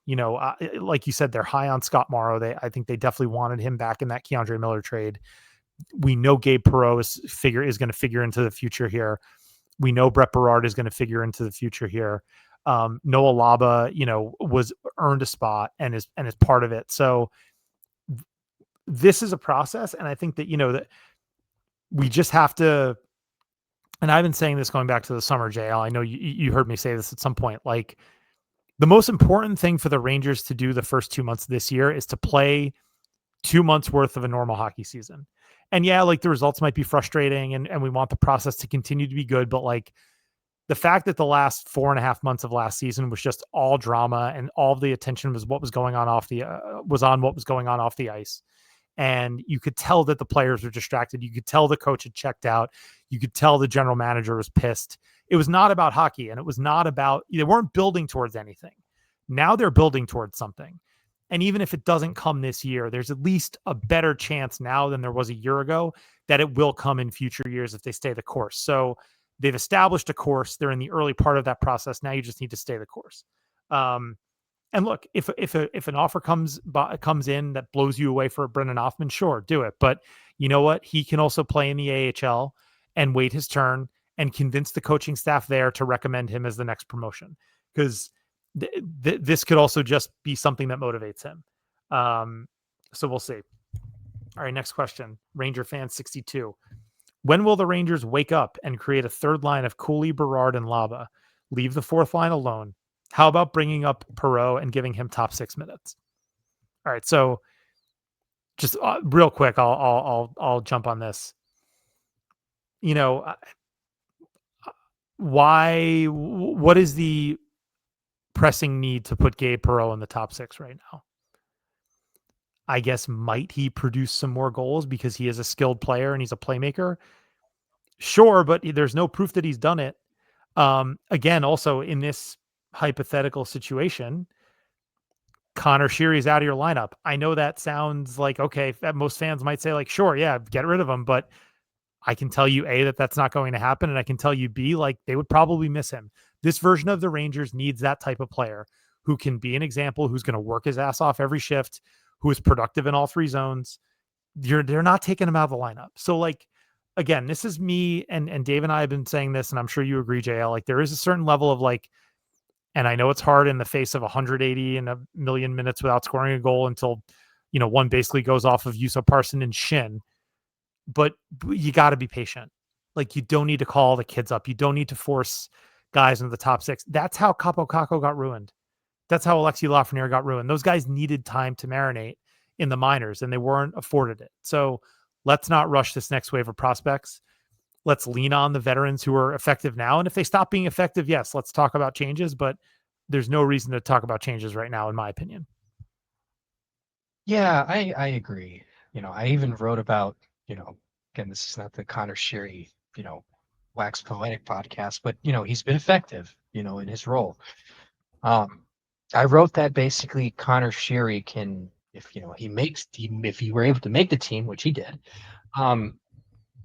Like you said, they're high on Scott Morrow. I think they definitely wanted him back in that Keandre Miller trade. We know Gabe Perreault is going to figure into the future here. We know Brett Berard is going to figure into the future here. Noah Laba, was earned a spot and is part of it. So this is a process, and I think that that we just have to. And I've been saying this going back to the summer, JL. I know you heard me say this at some point. Like, the most important thing for the Rangers to do the first 2 months of this year is to play 2 months worth of a normal hockey season. And yeah, like the results might be frustrating and we want the process to continue to be good, but like the fact that the last 4.5 months of last season was just all drama and all the attention was what was going on what was going on off the ice. And you could tell that the players were distracted. You could tell the coach had checked out. You could tell the general manager was pissed. It was not about hockey, and it was not about, they weren't building towards anything. Now they're building towards something. And even if it doesn't come this year, there's at least a better chance now than there was a year ago that it will come in future years if they stay the course. So they've established a course. They're in the early part of that process. Now you just need to stay the course. And look, if an offer comes in that blows you away for Brendan Hoffman, sure, do it. But you know what? He can also play in the AHL and wait his turn and convince the coaching staff there to recommend him as the next promotion, because this could also just be something that motivates him. So we'll see. All right, next question. Ranger fan 62. When will the Rangers wake up and create a third line of Cooley, Berard, and Laba? Leave the fourth line alone. How about bringing up Perreault and giving him top 6 minutes? All right, so just real quick, I'll jump on this. Why? What is the pressing need to put Gabe Perreault in the top 6 right now? I guess might he produce some more goals because he is a skilled player and he's a playmaker? Sure, but there's no proof that he's done it. Again, also in this hypothetical situation, Connor Sheary's out of your lineup. I know that sounds like, okay, that most fans might say like, sure, yeah, get rid of him. But I can tell you A, that's not going to happen. And I can tell you B, like they would probably miss him. This version of the Rangers needs that type of player who can be an example, who's going to work his ass off every shift, who is productive in all 3 zones. They're not taking him out of the lineup. So like, again, this is me and Dave and I have been saying this, and I'm sure you agree, JL. Like there is a certain level of like, and I know it's hard in the face of 180 and a million minutes without scoring a goal until, one basically goes off of Yusa Parson and Shin, but you got to be patient. Like you don't need to call the kids up. You don't need to force guys into the top six. That's how Capo Caco got ruined. That's how Alexi Lafreniere got ruined. Those guys needed time to marinate in the minors and they weren't afforded it. So let's not rush this next wave of prospects. Let's lean on the veterans who are effective now. And if they stop being effective, yes, let's talk about changes, but there's no reason to talk about changes right now, in my opinion. Yeah, I agree. I even wrote about, again, this is not the Connor Sherry, wax poetic podcast, but he's been effective, in his role. Um, I wrote that basically Connor Sherry can, if if he were able to make the team, which he did, um,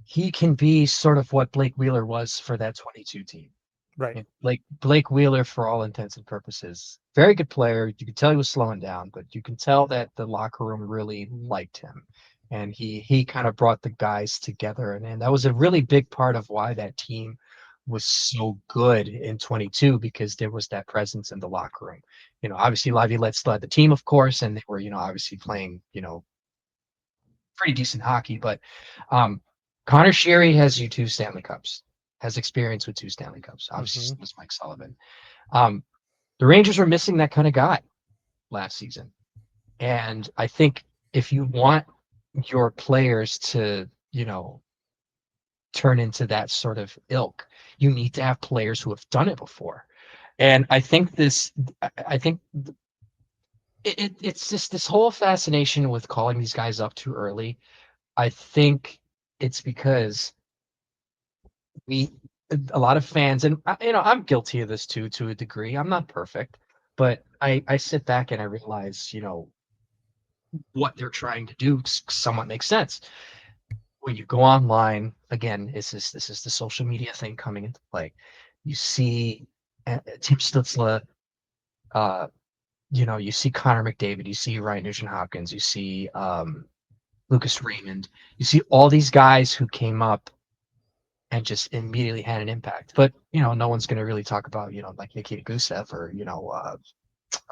he can be sort of what Blake Wheeler was for that 22 team. Right. And Blake Wheeler, for all intents and purposes, very good player. You could tell he was slowing down, but you can tell that the locker room really liked him, and he kind of brought the guys together, and that was a really big part of why that team was so good in 22 because there was that presence in the locker room. Obviously Laviolette led the team, of course, and they were obviously playing pretty decent hockey, but um, Connor Sherry has you two Stanley Cups, has experience with two Stanley Cups. Obviously, Mm-hmm. so does Mike Sullivan. Um, the Rangers were missing that kind of guy last season. And I think if you want your players to, turn into that sort of ilk, you need to have players who have done it before. And I think it's just this whole fascination with calling these guys up too early. I think it's because we a lot of fans, and I'm guilty of this too to a degree. I'm not perfect, but I sit back and I realize what they're trying to do somewhat makes sense. When you go online again, this is the social media thing coming into play. You see Tim Stutzla, uh, you see Connor McDavid, you see Ryan Nugent Hopkins, you see Lucas Raymond, you see all these guys who came up and just immediately had an impact. But no one's going to really talk about like Nikita Gusev or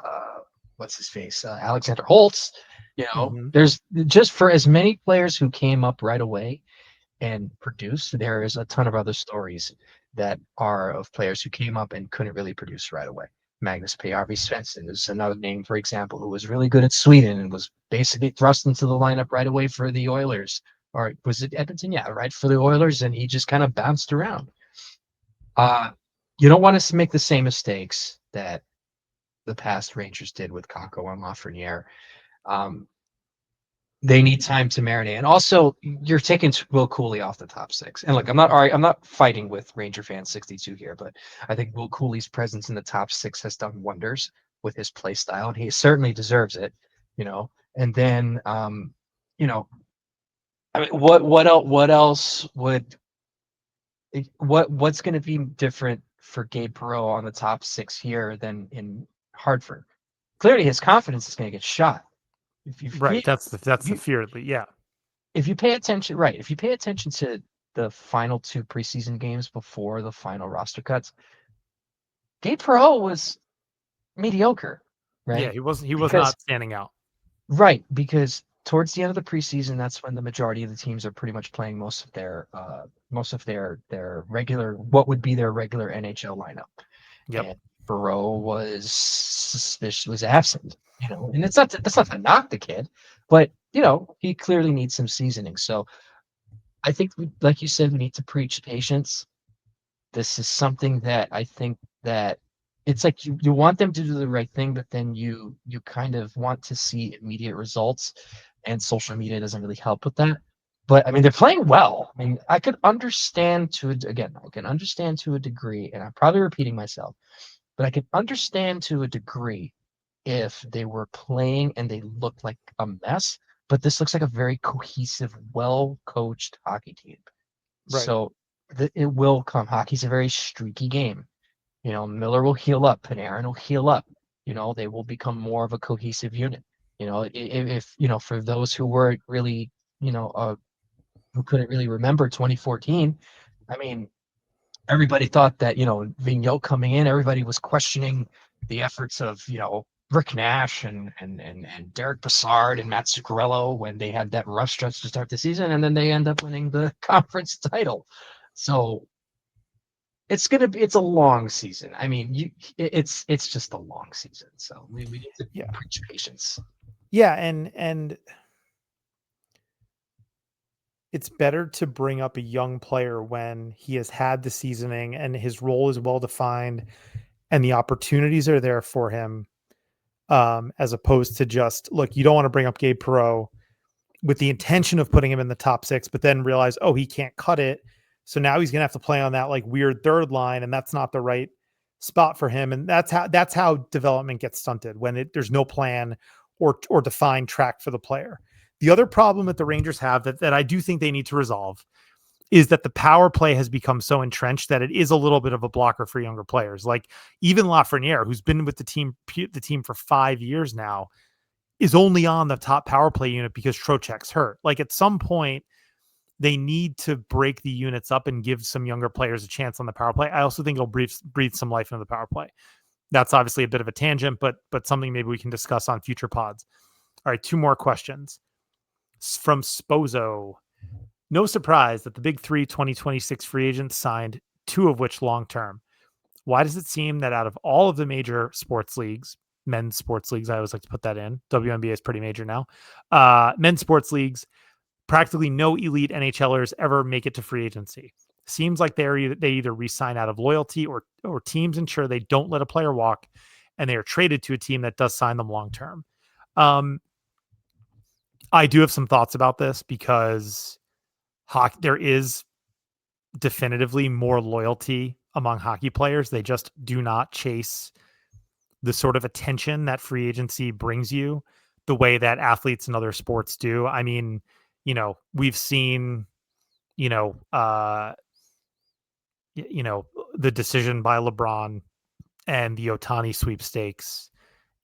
uh, what's his face, Alexander Holtz. Mm-hmm. There's just for as many players who came up right away and produced. There is a ton of other stories that are of players who came up and couldn't really produce right away. Magnus P.R.V. Svensson is another name, for example, who was really good at Sweden and was basically thrust into the lineup right away for the Oilers. Or was it Edmonton? Yeah, right, for the Oilers, and he just kind of bounced around. Uh, you don't want to make the same mistakes that the past Rangers did with Kako and Lafreniere. Um, they need time to marinate, and also you're taking Will Cooley off the top six. And look, I'm not fighting with Ranger fan 62 here, but I think Will Cooley's presence in the top six has done wonders with his play style, and he certainly deserves it. And then you know, I mean, what else would what's going to be different for Gabe Perreault on the top six here than in Hartford? Clearly, his confidence is going to get shot. Right. That's If the you fear. Yeah. if you pay attention, right? If you pay attention to the final two preseason games before the final roster cuts, Gabe Perreault was mediocre, Yeah. right? He was Because not standing out. because towards the end of the preseason, that's when the majority of the teams are pretty much playing most of their regular what would be their regular NHL lineup. Yep. And Burrow was absent. And that's not to knock the kid, but he clearly needs some seasoning. So I think, like you said, we need to preach patience. This is something that I think that it's like you want them to do the right thing, but then you kind of want to see immediate results, and social media doesn't really help with that. But I mean, they're playing well. I mean, I could understand I can understand to a degree, and I'm probably repeating myself, but I can understand to a degree if they were playing and they looked like a mess. But this looks like a very cohesive, well coached hockey team. Right. So it will come. Hockey's a very streaky game. Miller will heal up, Panarin will heal up. They will become more of a cohesive unit. If for those who were really, who couldn't really remember 2014. I mean, everybody thought that, Vigneault coming in, everybody was questioning the efforts of, Rick Nash and Derek Brassard and Matt Zuccarello when they had that rough stretch to start the season, and then they end up winning the conference title. So it's a long season. I mean, it's just a long season. So we need to Yeah. preach patience. Yeah, and it's better to bring up a young player when he has had the seasoning and his role is well defined and the opportunities are there for him, as opposed to just look. You don't want to bring up Gabe Perreault with the intention of putting him in the top six, but then realize, oh, he can't cut it. So now he's gonna have to play on that like weird third line, and that's not the right spot for him. And that's how development gits stunted when there's no plan or defined track for the player. The other problem that the Rangers have that I do think they need to resolve is that the power play has become so entrenched that it is a little bit of a blocker for younger players. Like even Lafreniere, who's been with the team for 5 years now, is only on the top power play unit because Trocheck's hurt. Like at some point, they need to break the units up and give some younger players a chance on the power play. I also think it'll breathe some life into the power play. That's obviously a bit of a tangent, but something maybe we can discuss on future pods. All right, two more questions from Spozo. No surprise that the big three 2026 free agents signed, two of which long term. Why does it seem that out of all of the major sports leagues, men's sports leagues, I always like to put that in, WNBA is pretty major now, men's sports leagues, practically no elite NHLers ever make it to free agency? Seems like they either re-sign out of loyalty or teams ensure they don't let a player walk and they are traded to a team that does sign them long term. Um, I do have some thoughts about this because there is definitively more loyalty among hockey players. They just do not chase the sort of attention that free agency brings you the way that athletes in other sports do. I mean, we've seen, you know, uh, you know, the decision by LeBron and the Otani sweepstakes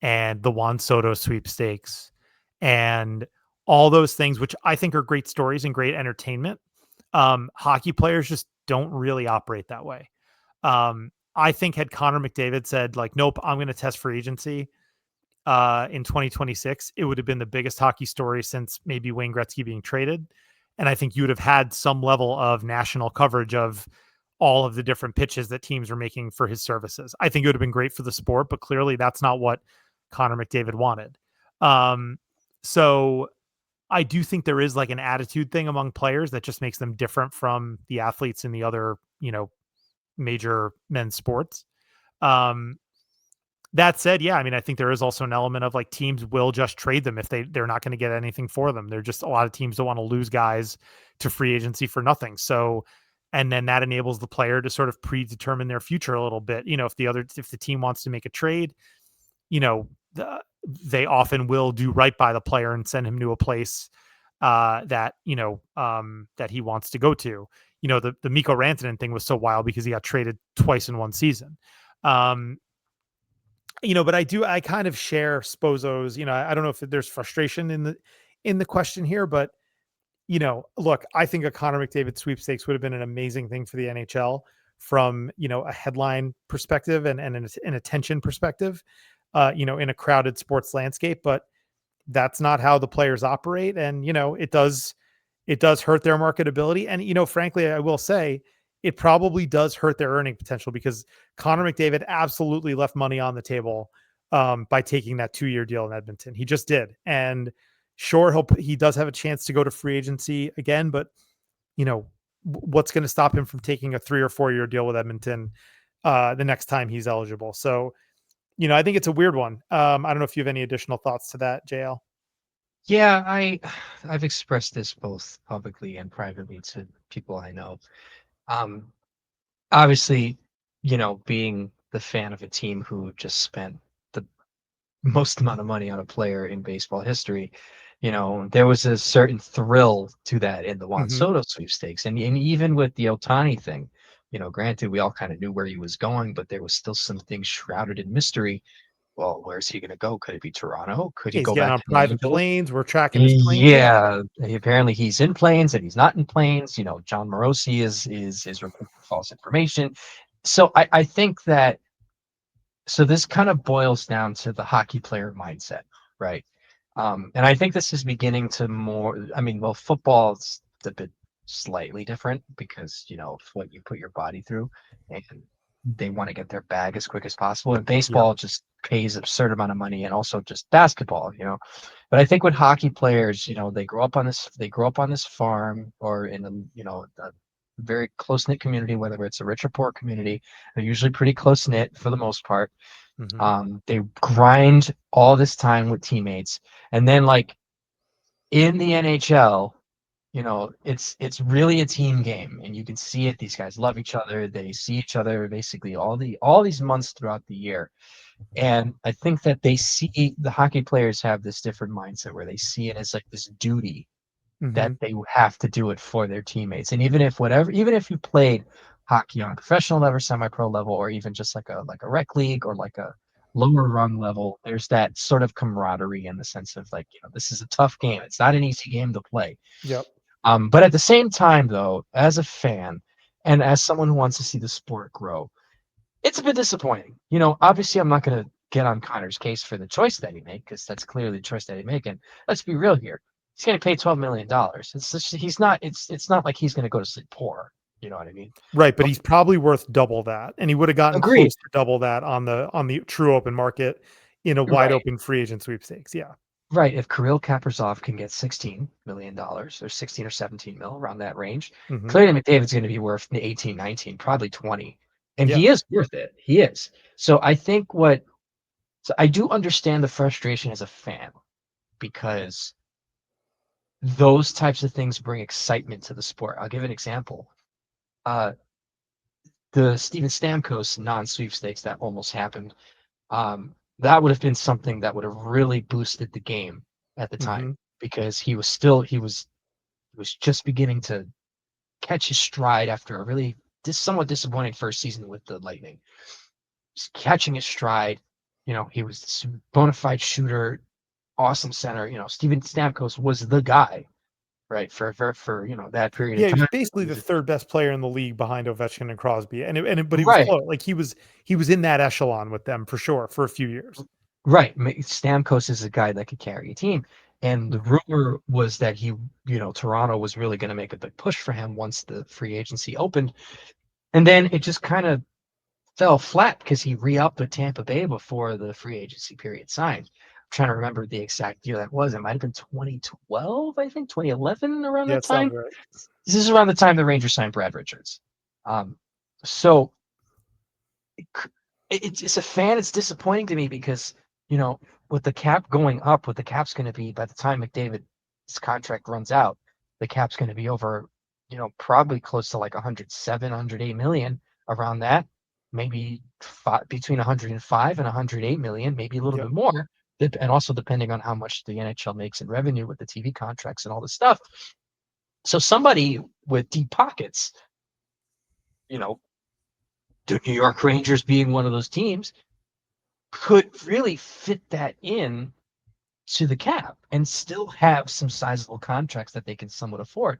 and the Juan Soto sweepstakes and all those things, which I think are great stories and great entertainment. Hockey players just don't really operate that way. I think had Connor McDavid said like, nope, I'm going to test free agency in 2026, it would have been the biggest hockey story since maybe Wayne Gretzky being traded. And I think you would have had some level of national coverage of all of the different pitches that teams are making for his services. I think it would have been great for the sport, but clearly that's not what Connor McDavid wanted. So I do think there is like an attitude thing among players that just makes them different from the athletes in the other, major men's sports. Um, that said, yeah, I mean, I think there is also an element of like teams will just trade them if they're not going to get anything for them. They're just a lot of teams don't want to lose guys to free agency for nothing. So, and then that enables the player to sort of predetermine their future a little bit. If the team wants to make a trade, you know, they often will do right by the player and send him to a place that he wants to go to. The Mikko Rantanen thing was so wild because he got traded twice in one season. But I kind of share Spozo's, I don't know if there's frustration in the question here, but look, I think a Connor McDavid sweepstakes would have been an amazing thing for the NHL from, a headline perspective and an attention perspective, in a crowded sports landscape, but that's not how the players operate. And, it does hurt their marketability. And, frankly, I will say it probably does hurt their earning potential because Connor McDavid absolutely left money on the table by taking that 2-year deal in Edmonton. He just did. And sure, he does have a chance to go to free agency again, but what's going to stop him from taking a 3 or 4-year deal with Edmonton the next time he's eligible? So, I think it's a weird one. I don't know if you have any additional thoughts to that, JL. Yeah, I've expressed this both publicly and privately to people I know. Um, Obviously, being the fan of a team who just spent the most amount of money on a player in baseball history, there was a certain thrill to that in the Juan Mm-hmm. Soto sweepstakes. And even with the Otani thing, granted, we all kind of knew where he was going, but there was still some things shrouded in mystery. Well, where's he gonna go? Could it be Toronto? Could he He's go getting back on to the private Angels? planes. We're tracking his planes. Yeah. Yeah, apparently he's in planes and he's not in planes. John Morosi is reporting false information. So I think that so this kind of boils down to the hockey player mindset, right? And I think this is beginning to more. I mean, well, football's a bit slightly different because what you put your body through, and they want to get their bag as quick as possible. And Yep. baseball just pays absurd amount of money, and also just basketball. But I think with hockey players, they grow up on this farm or in a very close knit community, whether it's a rich or poor community. They're usually pretty close knit for the most part. Hmm. They grind all this time with teammates, and then like in the NHL, it's really a team game, and you can see it. These guys love each other. They see each other basically all these months throughout the year, and I think that the hockey players have this different mindset where they see it as like this duty that Hmm. they have to do it for their teammates. And even if you played hockey on a professional level, semi-pro level, or even just like a rec league or like a lower rung level, there's that sort of camaraderie in the sense of like, this is a tough game. It's not an easy game to play. Yep. But at the same time, though, as a fan and as someone who wants to see the sport grow, it's a bit disappointing. Obviously, I'm not going to get on Connor's case for the choice that he made because that's clearly the choice that he made. And let's be real here. He's going to pay $12 million. He's not. It's not like he's going to go to sleep poor. You know what I mean? Right, but But he's probably worth double that, and he would have gotten agreed. close to double that on the true open market in a wide Right. open free agent sweepstakes. Yeah. Right. If Kirill Kaprizov can get $16 million or 16 or 17 mil around that range, Hmm. clearly McDavid's going to be worth 18, 19, probably 20. And Yeah. he is worth it. He is. So I think what so I do understand the frustration as a fan because those types of things bring excitement to the sport. I'll give an example. Uh, the Steven Stamkos non-sweepstakes that almost happened. That would have been something that would have really boosted the game at the time Hmm. because he was just beginning to catch his stride after a really somewhat disappointing first season with the Lightning. Just catching his stride. He was this bona fide shooter, awesome center. Steven Stamkos was the guy, right, for that period of Yeah, he was time. basically the third best player in the league behind Ovechkin and Crosby, but he was Right, close. Like he was in that echelon with them for sure for a few years. right. Stamkos is a guy that could carry a team. And the Hmm. rumor was that Toronto was really going to make a big push for him once the free agency opened. And then it just kind of fell flat because he re-upped with Tampa Bay before the free agency period signed. I'm trying to remember the exact year that was. It might have been 2012, I think, 2011, around Yeah, that it sounds time. right. This is around the time the Rangers signed Brad Richards. Um, so it's a fan. It's disappointing to me because you know with the cap going up, what the cap's going to be by the time McDavid's contract runs out, the cap's going to be over, probably close to like 107, 108 million around that, maybe between 105 and 108 million, maybe a little Yep. bit more, and also depending on how much the NHL makes in revenue with the TV contracts and all this stuff. So somebody with deep pockets, you know, the New York Rangers being one of those teams, could really fit that in to the cap and still have some sizable contracts that they can somewhat afford.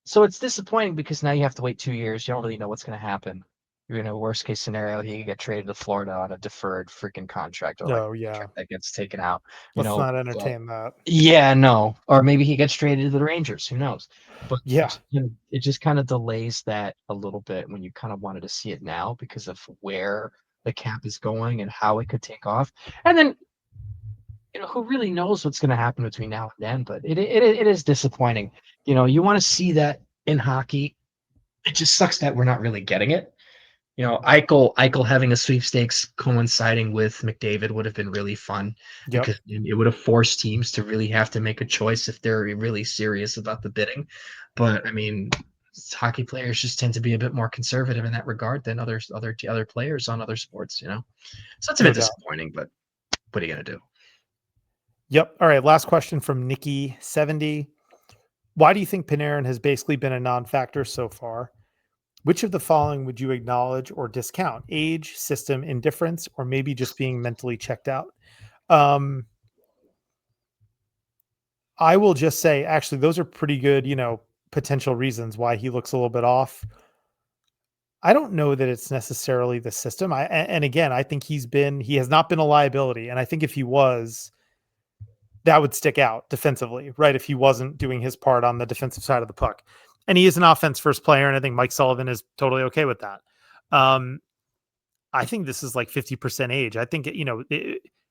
So it's disappointing because now you have to wait 2 years. You don't really know what's going to happen. You're in a worst case scenario. He could get traded to Florida on a deferred freaking contract or like Oh a yeah. contract that gets taken out. You Let's know, not but entertain that. yeah, no. Or maybe he gets traded to the Rangers. Who knows? But Yeah. it just kind of delays that a little bit when you kind of wanted to see it now because of where the cap is going and how it could take off. And then, who really knows what's going to happen between now and then? But it is disappointing. You want to see that in hockey. It just sucks that we're not really getting it. Eichel having a sweepstakes coinciding with McDavid would have been really fun Yep. because it would have forced teams to really have to make a choice if they're really serious about the bidding. But I mean, hockey players just tend to be a bit more conservative in that regard than other players on other sports. So it's a No bit doubt. disappointing, but what are you gonna do? Yep. All right. Last question from Nikki70. Why do you think Panarin has basically been a non-factor so far? Which of the following would you acknowledge or discount? Age, system, indifference, or maybe just being mentally checked out? Um, I will just say, actually, those are pretty good, potential reasons why he looks a little bit off. I don't know that it's necessarily the system. And again, I think he has not been a liability. And I think if he was, that would stick out defensively, right? If he wasn't doing his part on the defensive side of the puck. And he is an offense first player. And I think Mike Sullivan is totally okay with that. Um, I think this is like 50% age. I think,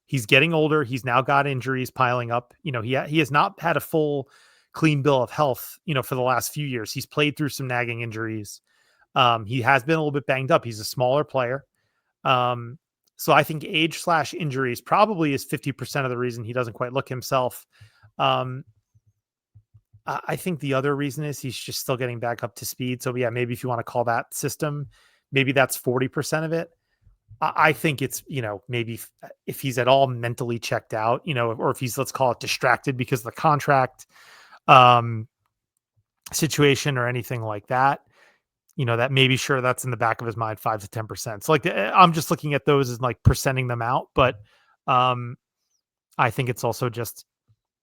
he's getting older. He's now got injuries piling up. He has not had a full clean bill of health, for the last few years. He's played through some nagging injuries. He has been a little bit banged up. He's a smaller player. Um, so I think age slash injuries probably is 50% of the reason he doesn't quite look himself. Um, I think the other reason is he's just still getting back up to speed. So yeah, maybe if you want to call that system, maybe that's 40% of it. I think it's, maybe if he's at all mentally checked out, or if he's, let's call it distracted because of the contract um, situation or anything like that, that maybe sure that's in the back of his mind, 5 to 10%. So like I'm just looking at those as like percenting them out. But um, I think it's also just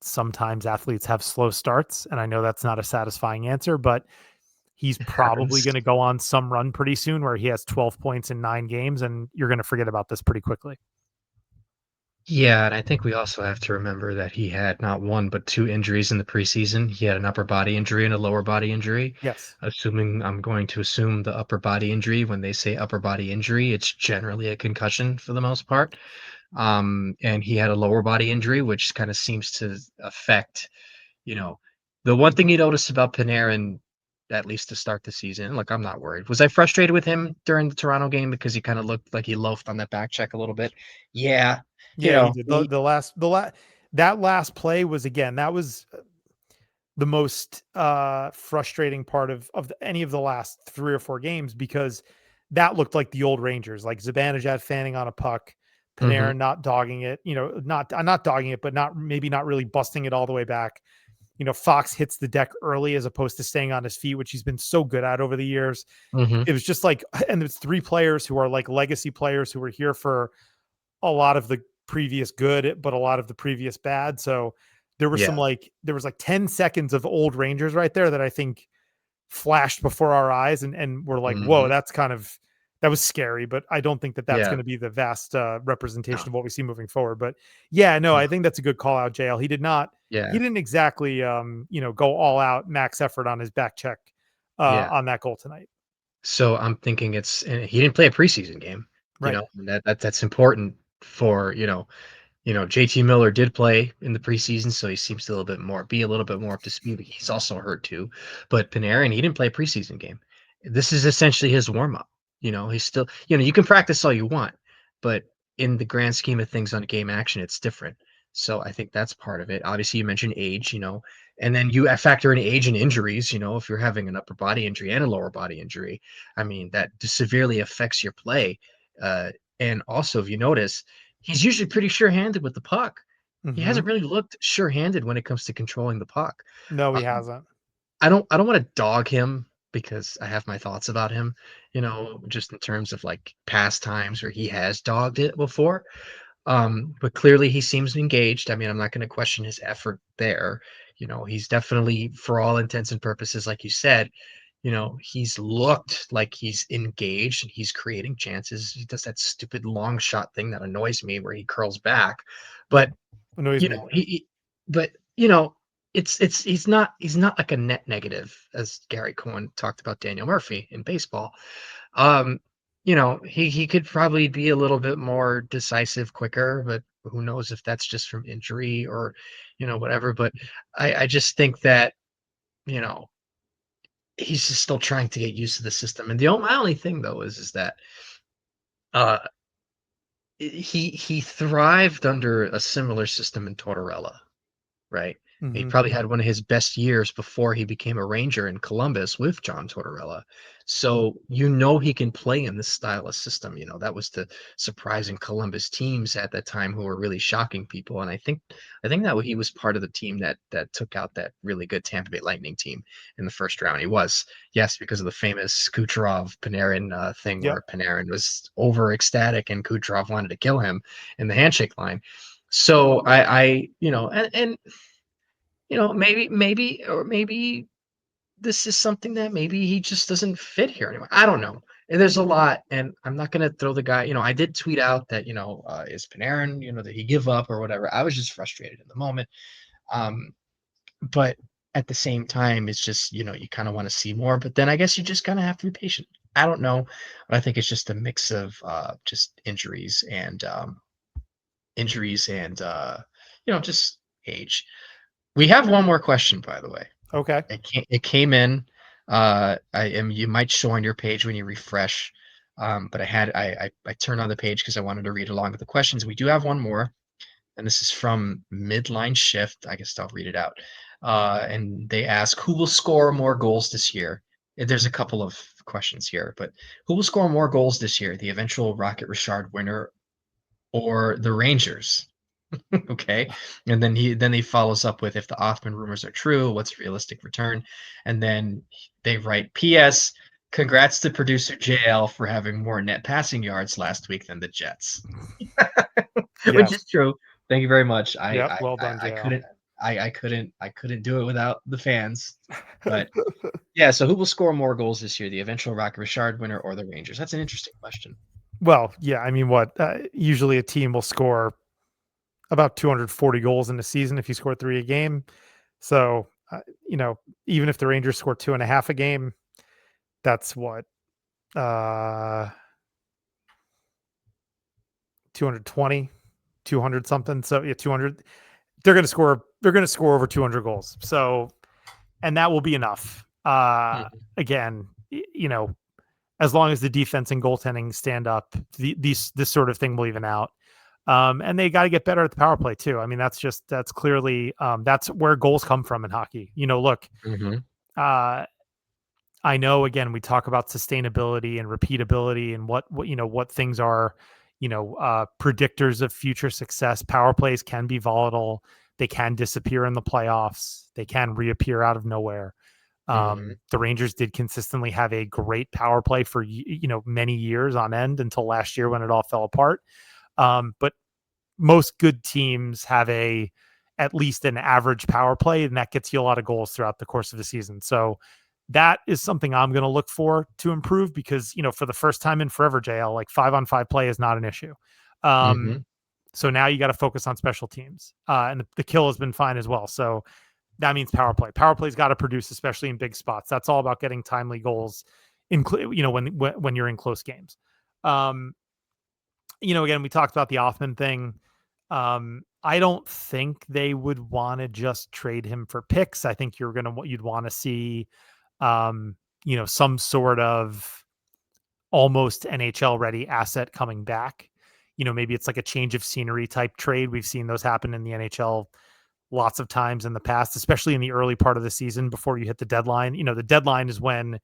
sometimes athletes have slow starts. And I know that's not a satisfying answer, but he's It probably happens. going to go on some run pretty soon where he has 12 points in 9 games, and you're going to forget about this pretty quickly. Yeah, and I think we also have to remember that he had not one but two injuries in the preseason. He had an upper body injury and a lower body injury. Yes. Assuming I'm going to assume the upper body injury, when they say upper body injury, it's generally a concussion for the most part. And he had a lower body injury, which kind of seems to affect, you know, the one thing you notice about Panarin, at least to start the season. Look, I'm not worried. Was I frustrated with him during the Toronto game because he kind of looked like he loafed on that back check a little bit? Yeah, Yeah, he did. That last play was, again, that was the most frustrating part of any of the last 3 or 4 games, because that looked like the old Rangers, like Zibanejad fanning on a puck, hmm Panarin not dogging it, not dogging it, but not really busting it all the way back. Fox hits the deck early as opposed to staying on his feet, which he's been so good at over the years. hmm It was just like, and there's 3 players who are like legacy players who were here for a lot of the previous good, but a lot of the previous bad. So Yeah. there was like 10 seconds of old Rangers right there that I think flashed before our eyes, and we're like, whoa, hmm that was scary. But I don't think that that's Yeah. going to be the vast No. representation of what we see moving forward. But yeah, no, No. I think that's a good call out, JL. He Yeah. didn't exactly, go all out max effort on his back check Yeah. on that goal tonight. So I'm thinking it's and he didn't play a preseason game, Right. and that's important for, JT Miller did play in the preseason, so he seems to be a little bit more up to speed. He's also hurt too. But Panarin, he didn't play a preseason game. This is essentially his warm up. He's still, you can practice all you want, but in the grand scheme of things on game action, it's different. So I think that's part of it. Obviously, you mentioned age, and then you factor in age and injuries. If you're having an upper body injury and a lower body injury, I mean, that severely affects your play. And also, if you notice, he's usually pretty sure-handed with the puck. He Hmm. hasn't really looked sure-handed when it comes to controlling the puck. No, he Um, hasn't. I don't wanna dog him because I have my thoughts about him, just in terms of, like, past times where he has dogged it before. But clearly he seems engaged. I mean, I'm not gonna question his effort there. He's definitely, for all intents and purposes, like you said, he's looked like he's engaged and he's creating chances. He does that stupid long shot thing that annoys me where he curls back. Yep. But, Annoys you me. know, he but, it's he's not like a net negative, as Gary Cohen talked about Daniel Murphy in baseball. Um, he could probably be a little bit more decisive quicker, but who knows if that's just from injury or, whatever. But I just think that, you know, he's just still trying to get used to the system. And my only thing though is that uh he thrived under a similar system in Tortorella, right? He Mhm. probably had one of his best years before he became a Ranger in Columbus with John Tortorella. So you know he can play in this style of system. You know, that was the surprising Columbus teams at that time who were really shocking people. And I think that he was part of the team that took out that really good Tampa Bay Lightning team in the first round. He was, yes, because of the famous Kucherov Panarin thing Yep. where Panarin was over ecstatic and Kucherov wanted to kill him in the handshake line. So and maybe this is something that maybe he just doesn't fit here anymore. I don't know. And there's a lot, and I'm not gonna throw the guy. I did tweet out that is Panarin, did he give up or whatever. I was just frustrated in the moment. Um, but at the same time, it's just you kind of want to see more. But then I guess you just kind of have to be patient. I don't know, but I think it's just a mix of just injuries and just age. We have one more question, by the way. Okay. It came in. You might show on your page when you refresh. But I turned on the page because I wanted to read along with the questions. We do have one more, and this is from Midline Shift. I guess I'll read it out. And they ask, who will score more goals this year? There's a couple of questions here, but who will score more goals this year? The eventual Rocket Richard winner or the Rangers? Okay. And then he follows up with, if the Othman rumors are true, what's realistic return? And then they write, P.S. Congrats to producer JL for having more net passing yards last week than the Jets, which is Yes. true. Thank you very much. I Yep. I Well I, done, I JL. couldn't I couldn't do it without the fans. But yeah, so who will score more goals this year? The eventual Rocket Richard winner or the Rangers? That's an interesting question. Well, yeah. I mean, what? Usually a team will score about 240 goals in a season if you score 3 a game. So, even if the Rangers score 2.5 a game, that's what, uh, 220, 200 something. So yeah, 200. They're going to score over 200 goals. So, and that will be enough. Mhm, Again, as long as the defense and goaltending stand up, this sort of thing will even out. And they got to get better at the power play too. I mean, that's clearly that's where goals come from in hockey. Look, mhm, uh, I know again we talk about sustainability and repeatability and what things are, predictors of future success. Power plays can be volatile. They can disappear in the playoffs. They can reappear out of nowhere. mhm, The Rangers did consistently have a great power play for many years on end until last year when it all fell apart. But most good teams have at least an average power play, and that gets you a lot of goals throughout the course of the season. So that is something I'm going to look for to improve because for the first time in forever, JL, like 5-on-5 play is not an issue. Um, mhm, so now you got to focus on special teams, and the kill has been fine as well. So that means power play. Power play's got to produce, especially in big spots. That's all about getting timely goals, when you're in close games. Um, again, we talked about the Othman thing. I don't think they would want to just trade him for picks. I think you'd want to see, um, some sort of almost NHL ready asset coming back. Maybe it's like a change of scenery type trade. We've seen those happen in the NHL lots of times in the past, especially in the early part of the season before you hit the deadline. The deadline is when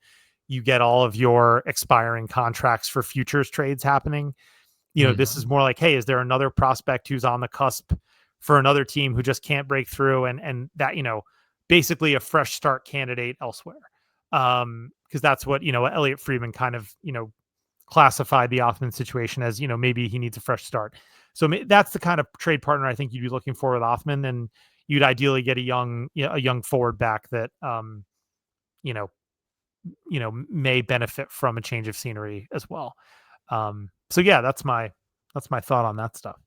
you get all of your expiring contracts for futures trades happening. This is mhm, more like, hey, is there another prospect who's on the cusp for another team who just can't break through and that, basically a fresh start candidate elsewhere. Because that's what, Elliot Friedman kind of, classified the Othman situation as, maybe he needs a fresh start. So that's the kind of trade partner I think you'd be looking for with Othman, and you'd ideally get a young forward back that, you know, may benefit from a change of scenery as well. So yeah, that's my thought on that stuff.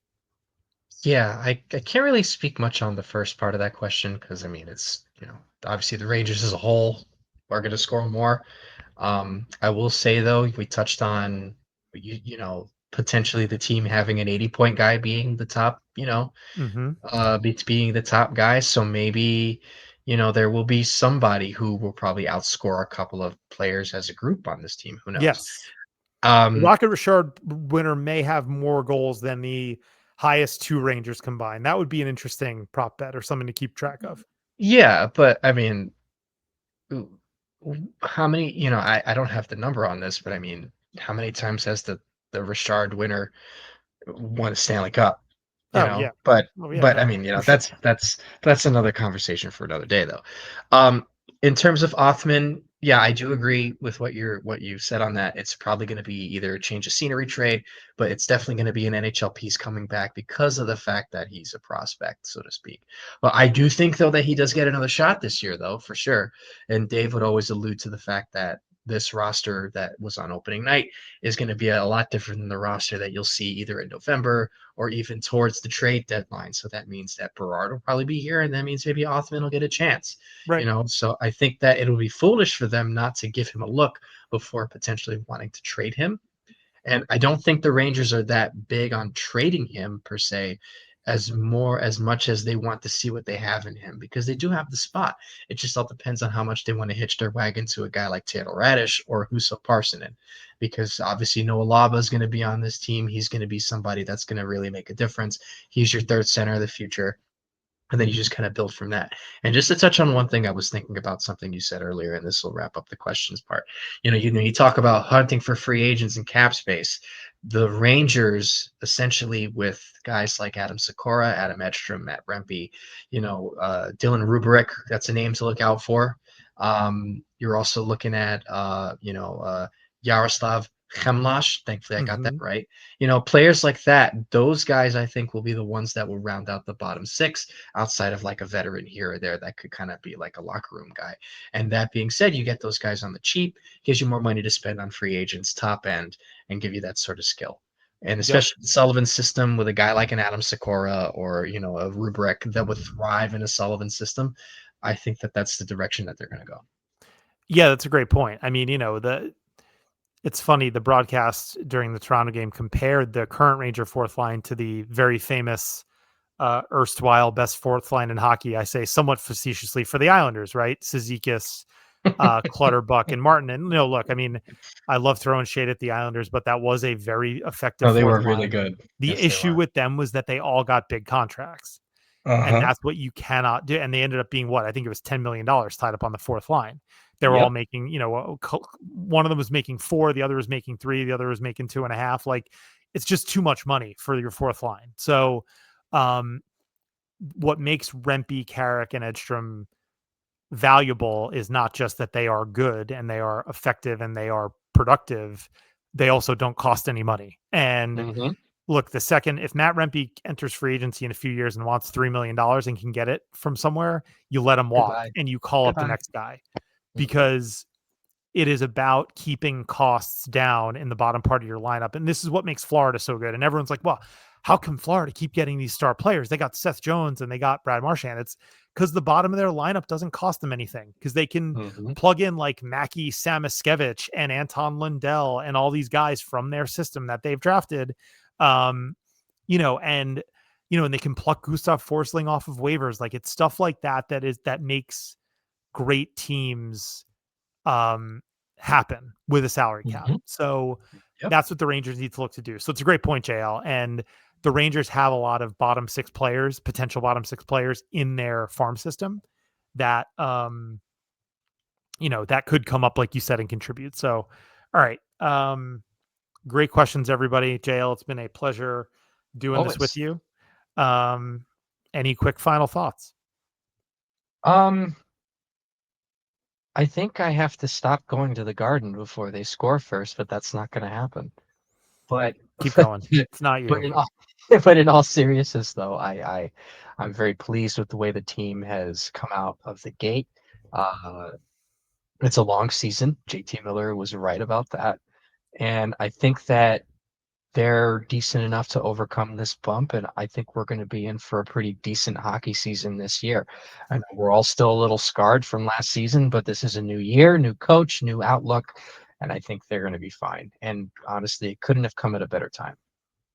Yeah, I can't really speak much on the first part of that question because I mean it's obviously the Rangers as a whole are going to score more. I will say though we touched on potentially the team having an 80-point guy being the top Hmm. being the top guy, so maybe there will be somebody who will probably outscore a couple of players as a group on this team. Who knows? Yes, the Um, Rocket Richard winner may have more goals than the highest two Rangers combined. That would be an interesting prop bet or something to keep track of. Yeah, but I mean, w- how many? I don't have the number on this, but I mean, how many times has the Richard winner won a Stanley Cup? Oh yeah. But Oh yeah. I No, mean, for sure. that's another conversation for another day, though. In terms of Othman, yeah, I do agree with what you said on that. It's probably going to be either a change of scenery trade, but it's definitely going to be an NHL piece coming back because of the fact that he's a prospect, so to speak. But I do think though that he does get another shot this year, though, for sure. And Dave would always allude to the fact that this roster that was on opening night is going to be a lot different than the roster that you'll see either in November or even towards the trade deadline. So that means that Berard will probably be here, and that means maybe Othman will get a chance. Right. So I think that it'll be foolish for them not to give him a look before potentially wanting to trade him. And I don't think the Rangers are that big on trading him per se, as much as they want to see what they have in him because they do have the spot. It just all depends on how much they want to hitch their wagon to a guy like Taylor Radish or Huso Parsonen, because obviously Noah Laba is going to be on this team. He's going to be somebody that's going to really make a difference. He's your third center of the future, and then you just kind of build from that. And just to touch on one thing, I was thinking about something you said earlier, and this will wrap up the questions part. You talk about hunting for free agents and cap space. The Rangers, essentially, with guys like Adam Sikora, Adam Edstrom, Matt Rempe, Dylan Rubrick, that's a name to look out for. You're also looking at, Yaroslav Chemlash. Thankfully, I got that Hmm. right. Players like that, those guys, I think, will be the ones that will round out the bottom six outside of like a veteran here or there that could kind of be like a locker room guy. And that being said, you get those guys on the cheap, gives you more money to spend on free agents, top end, and give you that sort of skill. And Yep. especially the Sullivan system with a guy like an Adam Sikora or a Rubrick that would thrive in a Sullivan system, I think that that's the direction that they're going to go. Yeah, that's a great point. I mean, it's funny, the broadcast during the Toronto game compared the current Ranger fourth line to the very famous erstwhile best fourth line in hockey. I say somewhat facetiously for the Islanders, right? Cizikas, Clutterbuck, and Martin. And look, I mean, I love throwing shade at the Islanders, but that was a very effective No, they fourth were really line. good. The Yes, they issue were. with them was that they all got big contracts. And Uh-huh. that's what you cannot do. And they ended up being what? I think it was $10 million tied up on the fourth line. They were all Yep. making, one of them was making four, the other was making three, the other was making two and a half. Like it's just too much money for your fourth line. So, um, what makes Rempe, Carrick, and Edstrom valuable is not just that they are good and they are effective and they are productive. They also don't cost any money. And Hmm. look, the second if Matt Rempe enters free agency in a few years and wants $3 million and can get it from somewhere, you let him walk Goodbye. and you call up the Goodbye. next guy Hmm. because it is about keeping costs down in the bottom part of your lineup. And this is what makes Florida so good. And everyone's like, well, how can Florida keep getting these star players? They got Seth Jones and they got Brad Marchand. It's because the bottom of their lineup doesn't cost them anything because they can Hmm. plug in like Mackie Samaskevich and Anton Lundell and all these guys from their system that they've drafted. Um, and and they can pluck Gustav Forsling off of waivers. Like it's stuff like that makes great teams um, happen with a salary cap. Hmm. So Yep. that's what the Rangers need to look to do. So it's a great point, JL. And the Rangers have a lot of bottom six players, potential bottom six players in their farm system that that could come up, like you said, and contribute. So all right. Great questions, everybody. JL, it's been a pleasure doing this with Always. you. Um, any quick final thoughts? Um, I think I have to stop going to the garden before they score first, but that's not going to happen. But Keep going. It's not but you. in all but in all seriousness, though, I'm very pleased with the way the team has come out of the gate. Uh, it's a long season. JT Miller was right about that, and I think that they're decent enough to overcome this bump, and I think we're going to be in for a pretty decent hockey season this year. I know we're all still a little scarred from last season, but this is a new year, new coach, new outlook, and I think they're going to be fine. And honestly, it couldn't have come at a better time,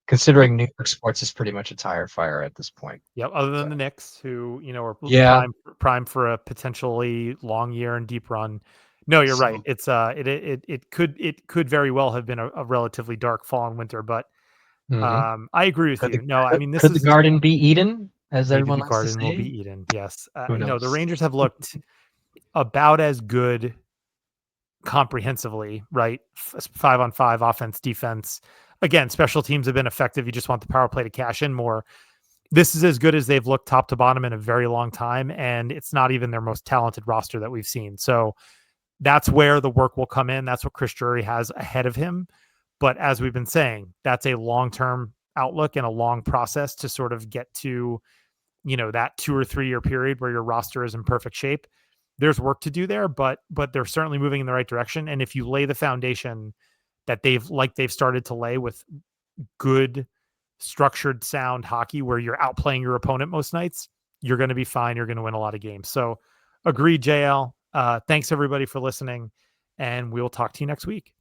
considering New York sports is pretty much a tire fire at this point. Yeah, other So than the Knicks, who are yeah, prime for a potentially long year and deep run. No, you're right. so It's it could very well have been a relatively dark fall and winter, but mhm. I agree with Could the you. No, I mean this could the is garden be Eden? as Maybe everyone the likes to garden will be say. eaten. Yes. Who The knows? Rangers have looked about as good comprehensively, right? 5-on-5 offense, defense. Again, special teams have been effective. You just want the power play to cash in more. This is as good as they've looked top to bottom in a very long time, and it's not even their most talented roster that we've seen. So that's where the work will come in. That's what Chris Drury has ahead of him. But as we've been saying, that's a long-term outlook and a long process to sort of get to, that 2 or 3 year period where your roster is in perfect shape. There's work to do there, but they're certainly moving in the right direction. And if you lay the foundation that they've started to lay with good, structured, sound hockey where you're outplaying your opponent most nights, you're going to be fine. You're going to win a lot of games. So agreed, JL. Thanks everybody for listening, and we'll talk to you next week.